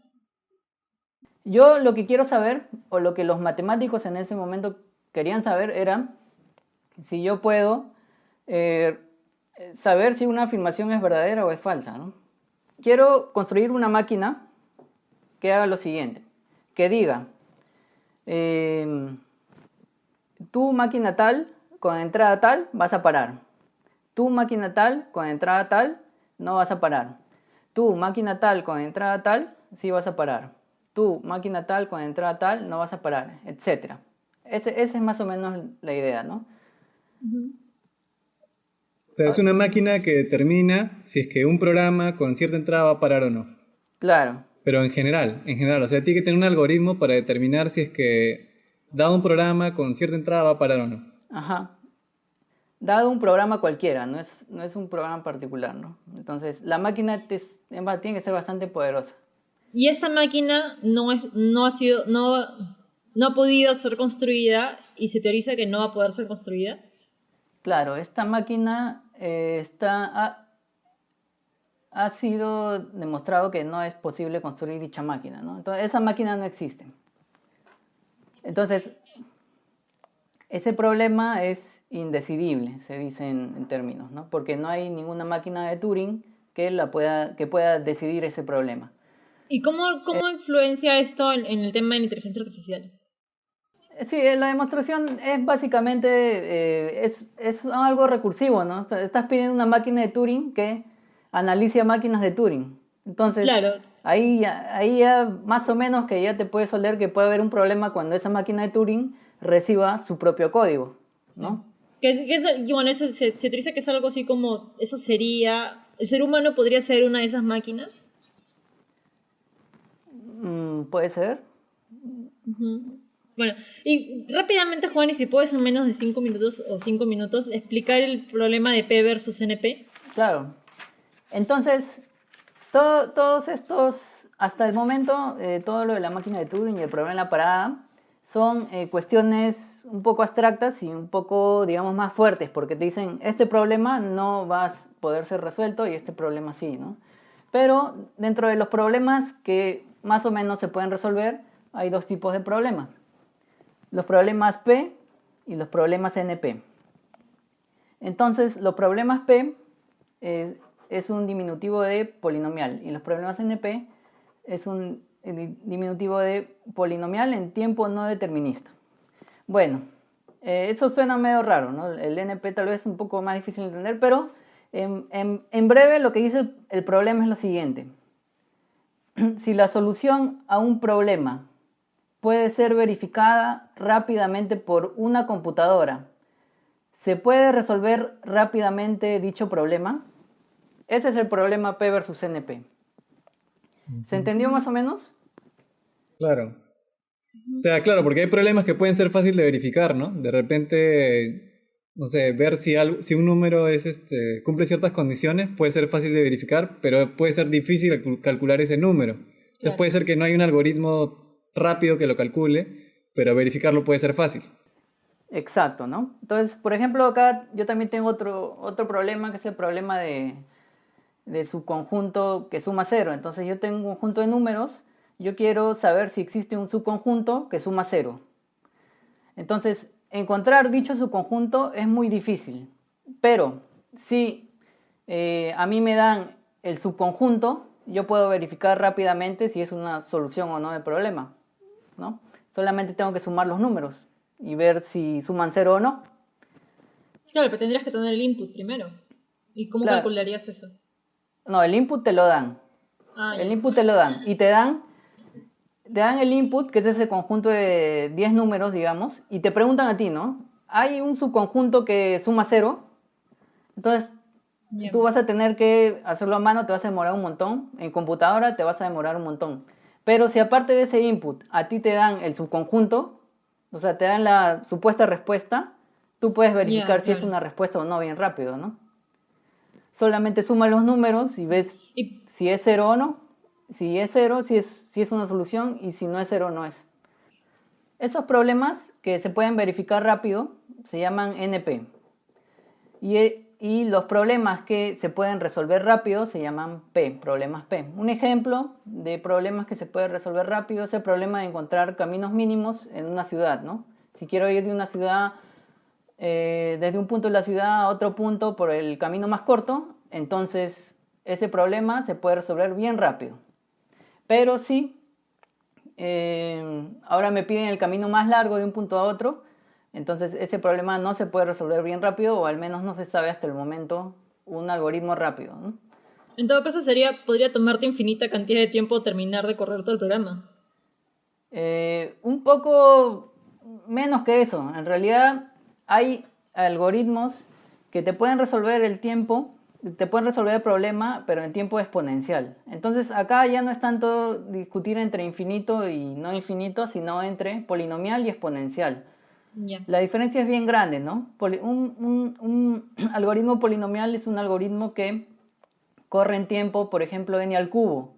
Yo lo que quiero saber, o lo que los matemáticos en ese momento querían saber, era si yo puedo saber si una afirmación es verdadera o es falsa, ¿no? Quiero construir una máquina que haga lo siguiente, que diga, tu máquina tal, con entrada tal, vas a parar. Tu máquina tal, con entrada tal, no vas a parar. Tu máquina tal, con entrada tal, sí vas a parar. Tu máquina tal, con entrada tal, no vas a parar, etc. Esa es más o menos la idea, ¿no? O sea, es una máquina que determina si es que un programa con cierta entrada va a parar o no. Claro, Pero en general, o sea, tiene que tener un algoritmo para determinar si es que dado un programa con cierta entrada va a parar o no. ajá. Dado un programa cualquiera, no es un programa particular, ¿no? Entonces, la máquina tiene que ser bastante poderosa. Y esta máquina no ha podido ser construida y se teoriza que no va a poder ser construida. Claro, esta máquina ha sido demostrado que no es posible construir dicha máquina, ¿no? Entonces, esa máquina no existe. Entonces, ese problema es indecidible, se dice en términos, ¿no? Porque no hay ninguna máquina de Turing que pueda decidir ese problema. ¿Y cómo influencia esto en el tema de la inteligencia artificial? Sí, la demostración es básicamente es algo recursivo, ¿no? O sea, estás pidiendo una máquina de Turing que analice máquinas de Turing. Entonces, Claro. ahí ya más o menos que ya te puedes oler que puede haber un problema cuando esa máquina de Turing reciba su propio código, ¿no? Y bueno, se utiliza que es algo así como, eso sería, ¿el ser humano podría ser una de esas máquinas? Puede ser. Bueno, y rápidamente, Juan, y si puedes en menos de 5 minutos, explicar el problema de P versus NP. Claro. Entonces, todos estos, hasta el momento, todo lo de la máquina de Turing y el problema de la parada son cuestiones un poco abstractas y un poco, digamos, más fuertes, porque te dicen, este problema no va a poder ser resuelto y este problema sí, ¿no? Pero dentro de los problemas que más o menos se pueden resolver, hay dos tipos de problemas. Los problemas P y los problemas NP. Entonces, los problemas P es un diminutivo de polinomial y los problemas NP es un diminutivo de polinomial en tiempo no determinista. Bueno, eso suena medio raro, ¿no? El NP tal vez es un poco más difícil de entender, pero en breve lo que dice el problema es lo siguiente. Si la solución a un problema puede ser verificada rápidamente por una computadora, ¿se puede resolver rápidamente dicho problema? Ese es el problema P versus NP. ¿Se entendió más o menos? Claro. O sea, claro, porque hay problemas que pueden ser fáciles de verificar, ¿no? De repente, no sé, ver si un número cumple ciertas condiciones puede ser fácil de verificar, pero puede ser difícil calcular ese número. Entonces Claro. puede ser que no hay un algoritmo rápido que lo calcule, pero verificarlo puede ser fácil. Exacto, ¿no? Entonces, por ejemplo, acá yo también tengo otro problema, que es el problema de subconjunto que suma 0. Entonces yo tengo un conjunto de números, yo quiero saber si existe un subconjunto que suma 0. Entonces, encontrar dicho subconjunto es muy difícil, pero si a mí me dan el subconjunto, yo puedo verificar rápidamente si es una solución o no del problema, ¿no? Solamente tengo que sumar los números y ver si suman 0 o no. Claro, pero tendrías que tener el input primero. ¿Y cómo Claro. calcularías eso? No, el input te lo dan. El Ya. input te lo dan. Y te dan el input, que es ese conjunto de 10 números, digamos, y te preguntan a ti, ¿no? ¿Hay un subconjunto que suma 0? Entonces, Bien. tú vas a tener que hacerlo a mano, te vas a demorar un montón. En computadora te vas a demorar un montón. Pero si aparte de ese input a ti te dan el subconjunto, o sea, te dan la supuesta respuesta, tú puedes verificar si es claro. una respuesta o no bien rápido, ¿no? Solamente suma los números y ves Y, si es 0 o no. Si es 0, si es una solución, y si no es 0, no es. Esos problemas que se pueden verificar rápido se llaman NP. Y los problemas que se pueden resolver rápido se llaman P, problemas P. Un ejemplo de problemas que se puede resolver rápido es el problema de encontrar caminos mínimos en una ciudad, ¿no? Si quiero ir de una ciudad desde un punto de la ciudad a otro punto por el camino más corto, entonces ese problema se puede resolver bien rápido. Pero si ahora me piden el camino más largo de un punto a otro, entonces ese problema no se puede resolver bien rápido, o al menos no se sabe hasta el momento un algoritmo rápido, ¿no? En todo caso podría tomarte infinita cantidad de tiempo terminar de correr todo el programa. Un poco menos que eso. En realidad hay algoritmos que te pueden resolver el tiempo, te pueden resolver el problema, pero en tiempo exponencial. Entonces acá ya no es tanto discutir entre infinito y no infinito, sino entre polinomial y exponencial. Ya. La diferencia es bien grande, ¿no? Un algoritmo polinomial es un algoritmo que corre en tiempo, por ejemplo, n al cubo,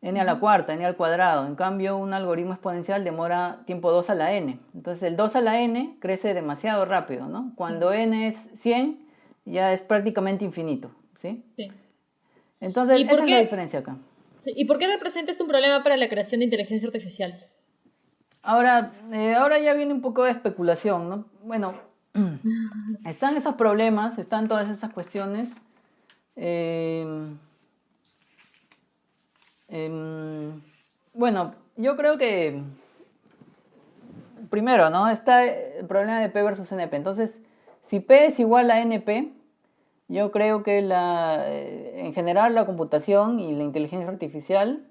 n a la cuarta, n al cuadrado. En cambio, un algoritmo exponencial demora tiempo 2 a la n. Entonces, el 2 a la n crece demasiado rápido, ¿no? Cuando n es 100, ya es prácticamente infinito, ¿sí? Sí. Entonces, ¿Y por esa es qué? la diferencia acá. Sí. ¿Y por qué representa esto un problema para la creación de inteligencia artificial? Ahora ya viene un poco de especulación, ¿no? Bueno, están esos problemas, están todas esas cuestiones. Bueno, yo creo que primero, ¿no? Está el problema de P versus NP. Entonces, si P es igual a NP, yo creo que en general la computación y la inteligencia artificial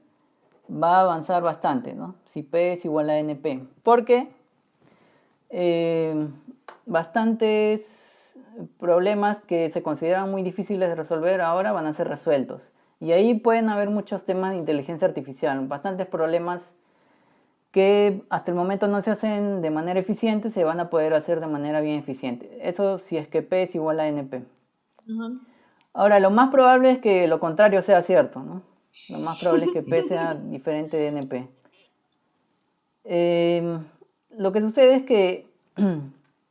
va a avanzar bastante, ¿no? Si P es igual a NP. Porque bastantes problemas que se consideran muy difíciles de resolver ahora van a ser resueltos. Y ahí pueden haber muchos temas de inteligencia artificial, bastantes problemas que hasta el momento no se hacen de manera eficiente, se van a poder hacer de manera bien eficiente. Eso si es que P es igual a NP. Uh-huh. Ahora, lo más probable es que lo contrario sea cierto, ¿no? Lo más probable es que P sea diferente de NP. Lo que sucede es que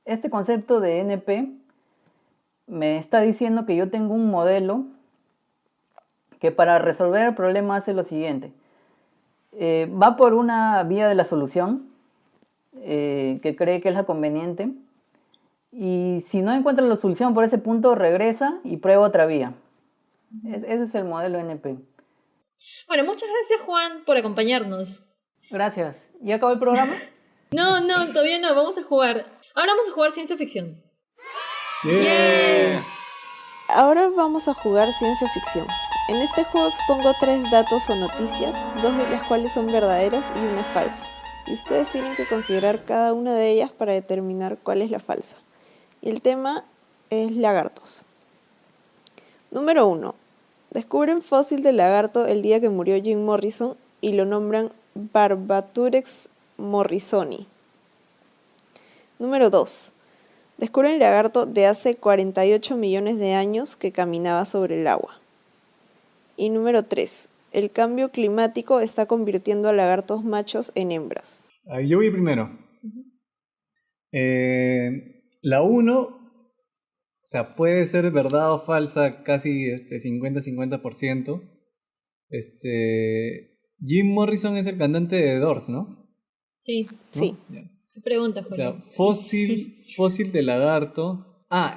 este concepto de NP me está diciendo que yo tengo un modelo que para resolver el problema hace lo siguiente. Va por una vía de la solución que cree que es la conveniente, y si no encuentra la solución por ese punto, regresa y prueba otra vía. Ese es el modelo NP. Bueno, muchas gracias, Juan, por acompañarnos. Gracias. ¿Ya acabó el programa? No, todavía no, vamos a jugar. Ahora vamos a jugar ciencia ficción. ¡Yeah! Ahora vamos a jugar ciencia ficción. En este juego expongo 3 datos o noticias, 2 de las cuales son verdaderas y una es falsa. Y ustedes tienen que considerar cada una de ellas para determinar cuál es la falsa. Y el tema es lagartos. Número 1. Descubren fósil de lagarto el día que murió Jim Morrison y lo nombran Barbaturex morrisoni. Número 2. Descubren lagarto de hace 48 millones de años que caminaba sobre el agua. Y número 3. El cambio climático está convirtiendo a lagartos machos en hembras. Yo voy primero. La 1, o sea, puede ser verdad o falsa, casi 50-50%. Jim Morrison es el cantante de The Doors, ¿no? Sí. ¿No? Sí. Ya. ¿Qué pregunta, O sea, Juan? fósil de lagarto.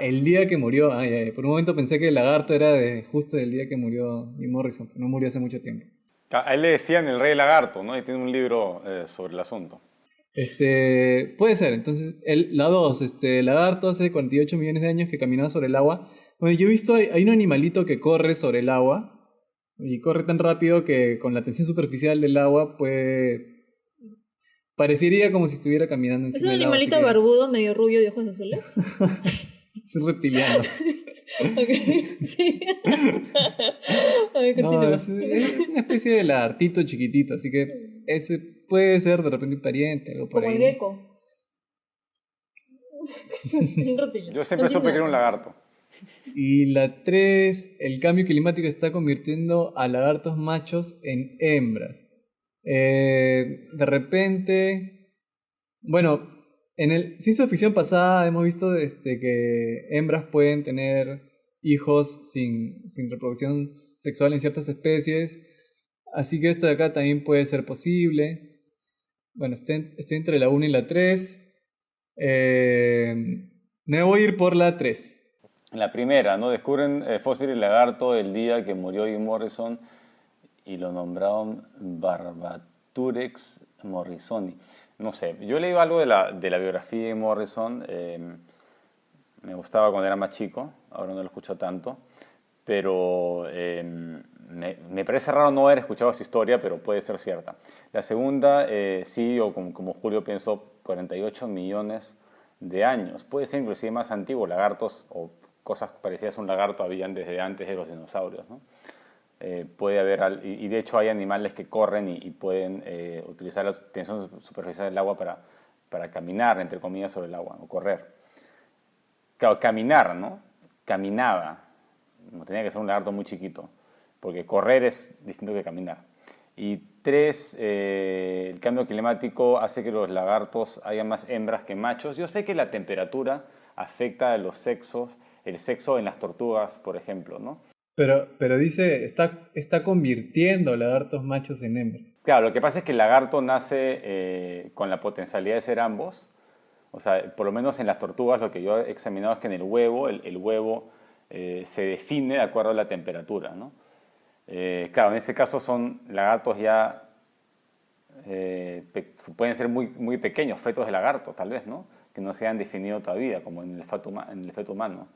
El día que murió. Ya. Por un momento pensé que el lagarto era justo del día que murió Jim Morrison, pero no murió hace mucho tiempo. A él le decían el rey lagarto, ¿no? Y tiene un libro sobre el asunto. Puede ser, entonces, la 2, lagarto hace 48 millones de años que caminaba sobre el agua. Bueno, yo he visto, hay un animalito que corre sobre el agua y corre tan rápido que con la tensión superficial del agua parecería como si estuviera caminando ¿Es encima un del agua. animalito barbudo, medio rubio, de ojos azules? Es un reptiliano. Ok, sí. A ver, No, continúa. es una especie de lagartito chiquitito, así que ese puede ser de repente un pariente, algo por Como el ahí. gecko. Un reptil. Yo siempre supe que era un lagarto. Y la 3, el cambio climático está convirtiendo a lagartos machos en hembras. De repente, bueno, en el ciencia ficción pasada hemos visto que hembras pueden tener hijos sin reproducción sexual en ciertas especies, así que esto de acá también puede ser posible. Bueno, estoy entre la 1 y la 3. Me voy a ir por la 3. La primera, ¿no? Descubren fósiles lagarto el día que murió Jim Morrison y lo nombraron Barbaturex morrisoni. No sé, yo leí algo de la biografía de Morrison. Me gustaba cuando era más chico, ahora no lo escucho tanto. Pero me parece raro no haber escuchado esa historia, pero puede ser cierta. La segunda, sí, o como Julio pensó, 48 millones de años. Puede ser inclusive más antiguo, lagartos o cosas parecidas a un lagarto habían desde antes de los dinosaurios, ¿no? Puede haber, y de hecho hay animales que corren y pueden utilizar la tensión superficial del agua para caminar, entre comillas, sobre el agua, o correr. Claro, caminar, ¿no? Caminaba. No tenía que ser un lagarto muy chiquito, porque correr es distinto que caminar. Y 3, el cambio climático hace que los lagartos haya más hembras que machos. Yo sé que la temperatura afecta a los sexos, el sexo en las tortugas, por ejemplo, ¿no? Pero dice, está convirtiendo lagartos machos en hembras. Claro, lo que pasa es que el lagarto nace con la potencialidad de ser ambos. O sea, por lo menos en las tortugas lo que yo he examinado es que en el huevo, el huevo se define de acuerdo a la temperatura, ¿no? Claro, en este caso son lagartos ya, pueden ser muy, muy pequeños, fetos de lagarto, tal vez, ¿no? Que no se han definido todavía, como en el feto humano.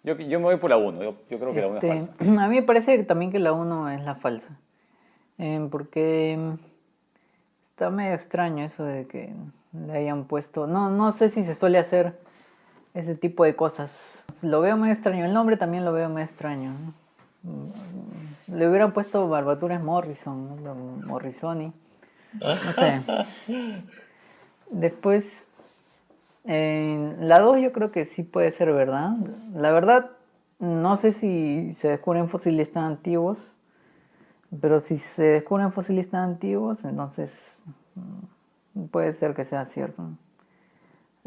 Yo me voy por la 1, yo creo que la 1 es falsa. A mí me parece también que la 1 es la falsa. Porque está medio extraño eso de que le hayan puesto... No sé si se suele hacer ese tipo de cosas. Lo veo medio extraño. El nombre también lo veo medio extraño, ¿no? Le hubieran puesto Barbaturex Morrison, ¿no? Morrisoni. No sé. Después, la 2 yo creo que sí puede ser verdad. La verdad, no sé si se descubren fósiles tan antiguos, pero si se descubren fósiles tan antiguos, entonces puede ser que sea cierto, ¿no?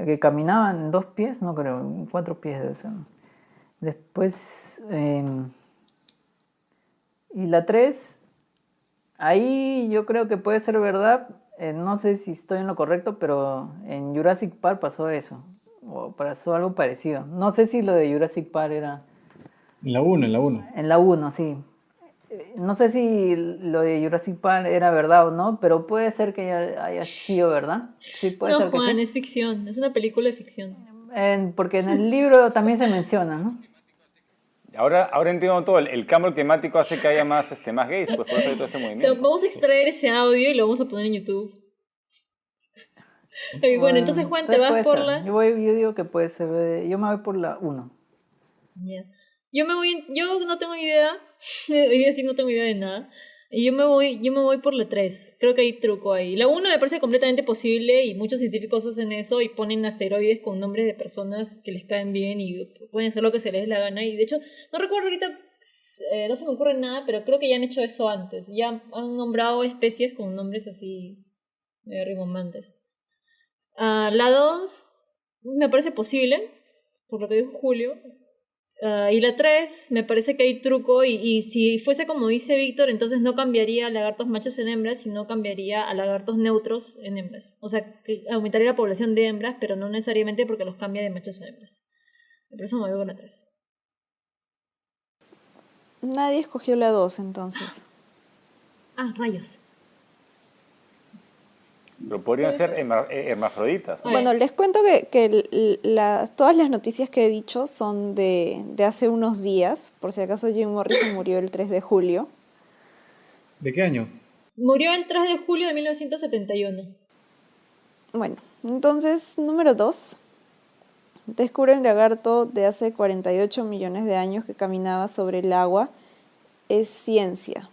Que caminaban en 2 pies, no creo, en 4 pies debe ser. Después, y la 3, ahí yo creo que puede ser verdad. No sé si estoy en lo correcto, pero en Jurassic Park pasó eso, o pasó algo parecido. No sé si lo de Jurassic Park era... En la 1, en la 1. En la 1, sí. No sé si lo de Jurassic Park era verdad o no, pero puede ser que haya sido verdad. Sí, puede No, ser que Juan, sí. es ficción, es una película de ficción. Porque en el libro también se menciona, ¿no? Ahora entiendo todo. El cambio climático hace que haya más gays, pues por eso hay todo este movimiento. Vamos a extraer ese audio y lo vamos a poner en YouTube. Bueno, entonces Juan, te vas puede por ser. la... Yo digo que puede ser. Yo me voy por la 1. Ya. Yo no tengo idea. Hoy día sí no tengo idea de nada. Y yo me voy por la 3. Creo que hay truco ahí. La 1 me parece completamente posible y muchos científicos hacen eso y ponen asteroides con nombres de personas que les caen bien y pueden hacer lo que se les dé la gana. Y de hecho, no recuerdo ahorita, no se me ocurre nada, pero creo que ya han hecho eso antes. Ya han nombrado especies con nombres así rimbombantes. La 2 me parece posible, por lo que dijo Julio. Y la 3 me parece que hay truco y si fuese como dice Víctor, entonces no cambiaría a lagartos machos en hembras, sino cambiaría a lagartos neutros en hembras. O sea, que aumentaría la población de hembras, pero no necesariamente porque los cambia de machos a hembras. Por eso me voy con la 3. Nadie escogió la 2 entonces. Ah, rayos. Pero podrían ser hermafroditas, ¿no? Bueno, les cuento que todas las noticias que he dicho son de hace unos días. Por si acaso Jim Morrison murió el 3 de julio. ¿De qué año? Murió el 3 de julio de 1971. Bueno, entonces, número 2. Descubren lagarto de hace 48 millones de años que caminaba sobre el agua. Es ciencia.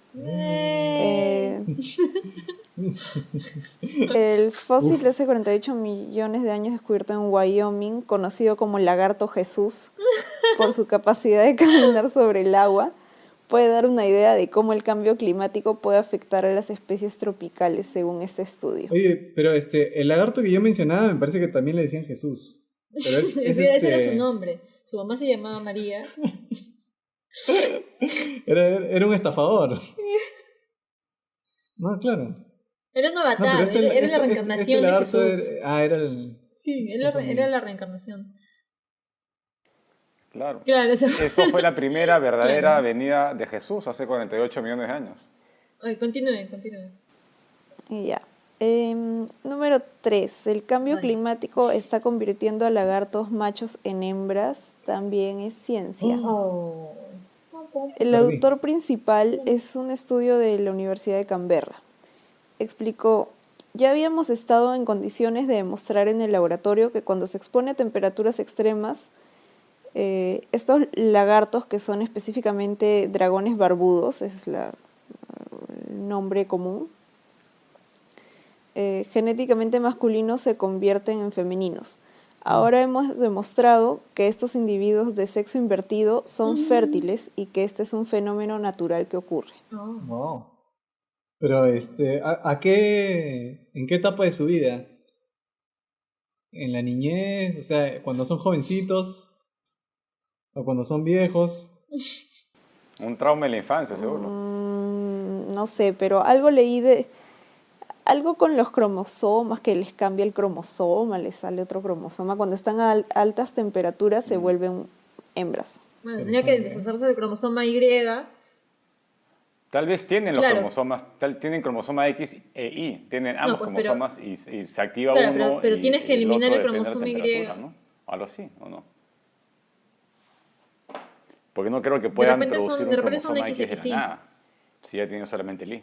El fósil de hace 48 millones de años descubierto en Wyoming, conocido como lagarto Jesús, por su capacidad de caminar sobre el agua, puede dar una idea de cómo el cambio climático puede afectar a las especies tropicales, según este estudio. Oye, pero el lagarto que yo mencionaba me parece que también le decían Jesús. Pero Ese era su nombre. Su mamá se llamaba María. Era un estafador. No, claro. Era un No, avatar, pero era la reencarnación de lagarto Jesús. era el... Sí, era la reencarnación. Claro. Claro, eso. Eso fue la primera verdadera Claro. venida de Jesús hace 48 millones de años. Ay, continúe, continúe. Y ya. Número 3. El cambio Ay. climático está convirtiendo a lagartos machos en hembras. También es ciencia. Oh. El Perdí. autor principal es un estudio de la Universidad de Canberra. Explicó, ya habíamos estado en condiciones de demostrar en el laboratorio que cuando se expone a temperaturas extremas, estos lagartos, que son específicamente dragones barbudos, ese es el nombre común, genéticamente masculinos se convierten en femeninos. Ahora hemos demostrado que estos individuos de sexo invertido son fértiles y que este es un fenómeno natural que ocurre. Oh. Wow. Pero, ¿en qué etapa de su vida? ¿En la niñez? O sea, cuando son jovencitos o cuando son viejos. Un trauma en la infancia, seguro. No sé, pero algo leí de algo con los cromosomas, que les cambia el cromosoma, les sale otro cromosoma. Cuando están a altas temperaturas se vuelven hembras. Bueno, tenía que deshacerse del cromosoma Y. Tal vez tienen los Claro. cromosomas, tienen cromosoma X e Y, tienen ambos pues, pero- cromosomas y se activa Claro, uno pero y tienes que el eliminar otro el depende de la cromosoma Y. temperatura, ¿no? Algo así, ¿o no? Porque no creo que puedan repente producir son- un de repente son cromosoma X de la XXY. nada, si ya tienen solamente el Y.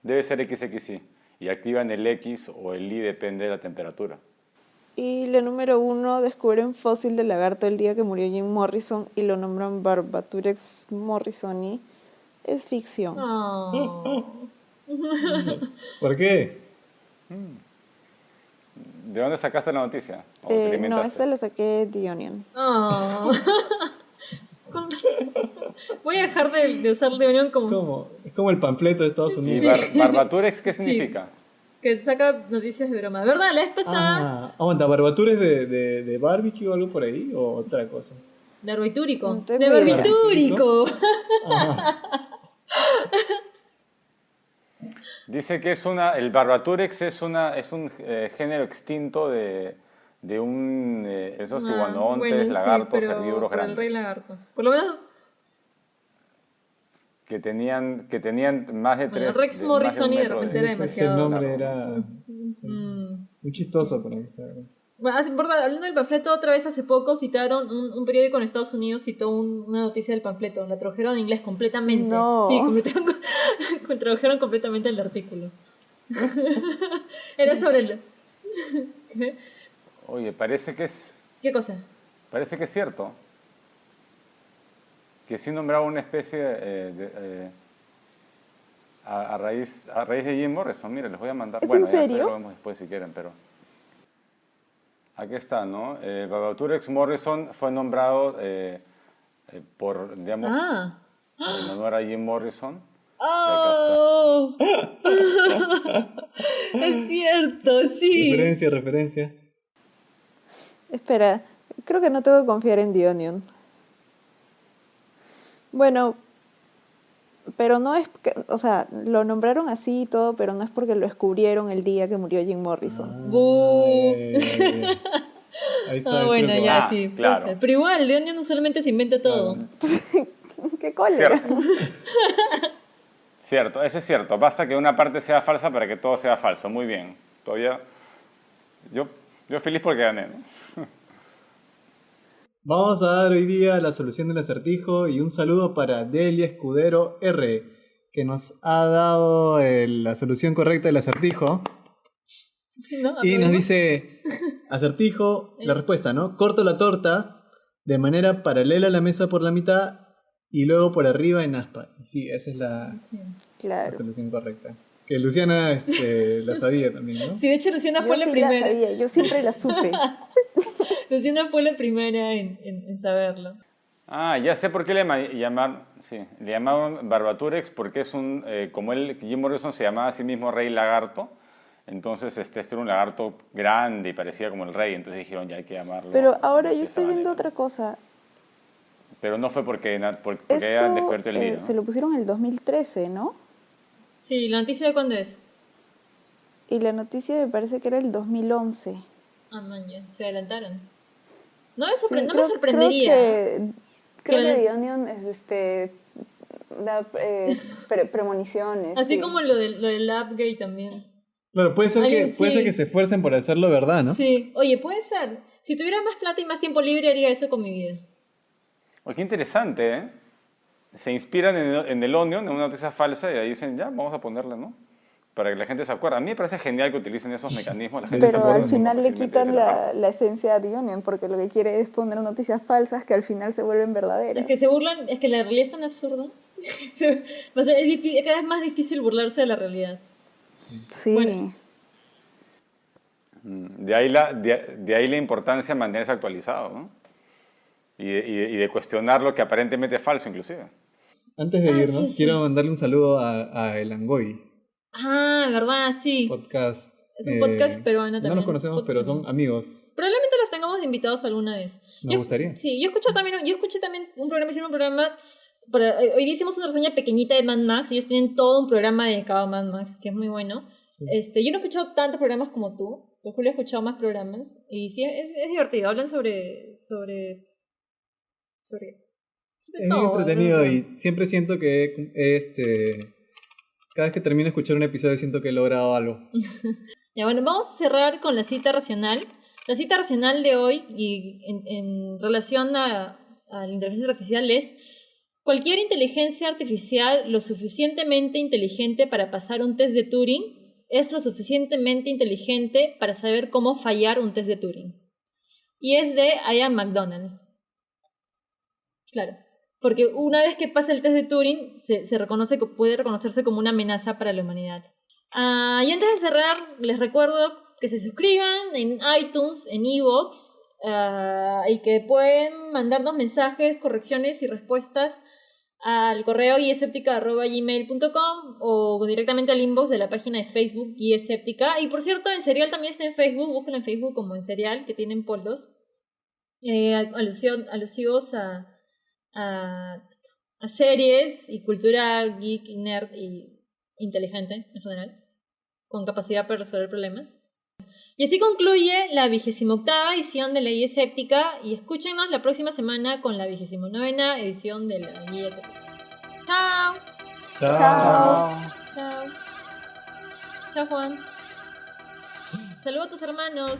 Debe ser XXY, y activan el X o el Y, depende de la temperatura. Y la número 1, descubren fósil de lagarto el día que murió Jim Morrison y lo nombran Barbaturex morrisoni. Es ficción. Oh. ¿Por qué? ¿De dónde sacaste la noticia? ¿O te la No, inventaste? esta la saqué de The Onion. Oh. Voy a dejar de usar de unión como Es como el panfleto de Estados ¿Y Unidos. Barbaturex qué Sí. significa? que saca noticias de broma. ¿Verdad? La vez pasada, Aguanta, ¿barbatures de barbecue o algo por ahí? ¿O otra cosa? de barbitúrico. No tengo De idea. barbitúrico. Dice que el Barbaturex es un género extinto de esos iguanodoontes, Bueno, sí, lagartos, pero herbívoros por el rey grandes. lagarto. Por lo menos, Que tenían más de bueno, 3 Rex Morrison de repente era Ese demasiado. nombre era Mm. muy chistoso para que sea. Bueno, verdad, hablando del panfleto, otra vez hace poco citaron, un periódico en Estados Unidos citó una noticia del panfleto, la tradujeron en inglés completamente. No. Sí, tradujeron completamente el artículo. Era sobre el... Oye, parece que es ¿Qué cosa? que sí nombraba una especie a raíz de Jim Morrison. Mira, les voy a mandar. ¿Es Bueno, en ya serio? lo vemos después si quieren, pero aquí está, ¿no? Barbaturex Morrison fue nombrado por, digamos, Ah. en honor a Jim Morrison. ¡Oh! Es cierto, sí. Referencia. Espera, creo que no tengo que confiar en The Onion. Bueno, pero no es que, o sea, lo nombraron así y todo, pero no es porque lo descubrieron el día que murió Jim Morrison. Bu. Ahí está el Bueno, truco. ya Ah, sí, puede claro. ser. Pero igual, de Onion usualmente se inventa todo. ¿Qué cólera? Cierto. Cierto, eso es cierto. Basta que una parte sea falsa para que todo sea falso. Muy bien. Todavía. Yo feliz porque gané, ¿no? Vamos a dar hoy día la solución del acertijo y un saludo para Delia Escudero R, que nos ha dado la solución correcta del acertijo. ¿No? Y nos ¿Aplaudimos? dice, acertijo, la respuesta, ¿no? Corto la torta de manera paralela a la mesa por la mitad y luego por arriba en aspa. Sí, esa es la Claro. solución correcta. Que Luciana la sabía también, ¿no? Sí, de hecho Luciana Yo fue la sí primera. la sabía, yo siempre la supe. Luciana fue la primera en saberlo. Ah, ya sé por qué le llamaban Barbaturex, porque es como Jim Morrison se llamaba a sí mismo Rey Lagarto, entonces este era un lagarto grande y parecía como el rey, entonces dijeron ya hay que llamarlo. Pero ahora de yo esa estoy viendo manera. otra cosa. Pero no fue porque hayan descubierto el Esto hilo, ¿no? se lo pusieron en el 2013, ¿no? Sí, ¿la noticia de cuándo es? Y la noticia me parece que era el 2011. Ah, man, ya, se adelantaron. No me, Sí, no me sorprendería. Creo que Que- The Onion es da premoniciones. Así sí. como lo del Upgate también. Claro, puede ser Alguien, puede ser sí. que se esfuercen por hacerlo verdad, ¿no? Sí. Oye, puede ser. Si tuviera más plata y más tiempo libre, haría eso con mi vida. Oye, qué interesante, ¿eh? Se inspiran en el Onion, en una noticia falsa, y ahí dicen, ya, vamos a ponerla, ¿no? Para que la gente se acuerde. A mí me parece genial que utilicen esos mecanismos. La gente se Pero acuerda al mucho más final le fácilmente de quitan esa parte. la esencia a The Onion, porque lo que quiere es poner noticias falsas que al final se vuelven verdaderas. Es que se burlan, es que la realidad es tan absurda. O sea, es cada vez más difícil burlarse de la realidad. Sí. Bueno. De ahí la importancia de mantenerse actualizado, ¿no? Y de cuestionar lo que aparentemente es falso, inclusive. Antes de irnos, sí, sí. quiero mandarle un saludo a El Angoy, Ah, verdad, sí. podcast. Es un podcast peruano también. No los conocemos, pero son Podcast. amigos. Probablemente los tengamos de invitados alguna vez. Nos gustaría. Sí, yo escuché también un programa, hicieron un programa, hoy día hicimos una reseña pequeñita de Mad Max, y ellos tienen todo un programa dedicado a Mad Max, que es muy bueno. Sí. Yo no he escuchado tantos programas como tú, pero Julio ha escuchado más programas, y sí, es divertido, hablan sobre Es todo. entretenido ¿verdad? y siempre siento que cada vez que termino de escuchar un episodio siento que he logrado algo. Ya, bueno, vamos a cerrar con la cita racional. La cita racional de hoy, y en relación a la inteligencia artificial, es: cualquier inteligencia artificial lo suficientemente inteligente para pasar un test de Turing es lo suficientemente inteligente para saber cómo fallar un test de Turing. Y es de Ian McDonald. Claro. Porque una vez que pasa el test de Turing, puede reconocerse como una amenaza para la humanidad. Y antes de cerrar, les recuerdo que se suscriban en iTunes, en iVoox, y que pueden mandarnos mensajes, correcciones y respuestas al correo guieséptica@gmail.com o directamente al inbox de la página de Facebook Guieséptica. Y por cierto, En Serial también está en Facebook, búsquenlo en Facebook como En Serial, que tienen polos alusivos a series y cultura geek y nerd y inteligente en general, con capacidad para resolver problemas. Y así concluye la 28ª edición de la Guía Escéptica, y escúchenos la próxima semana con la 29ª edición de la Guía Escéptica. ¡Chao! Chao. ¡Chao! ¡Chao, Juan! ¡Saludos a tus hermanos!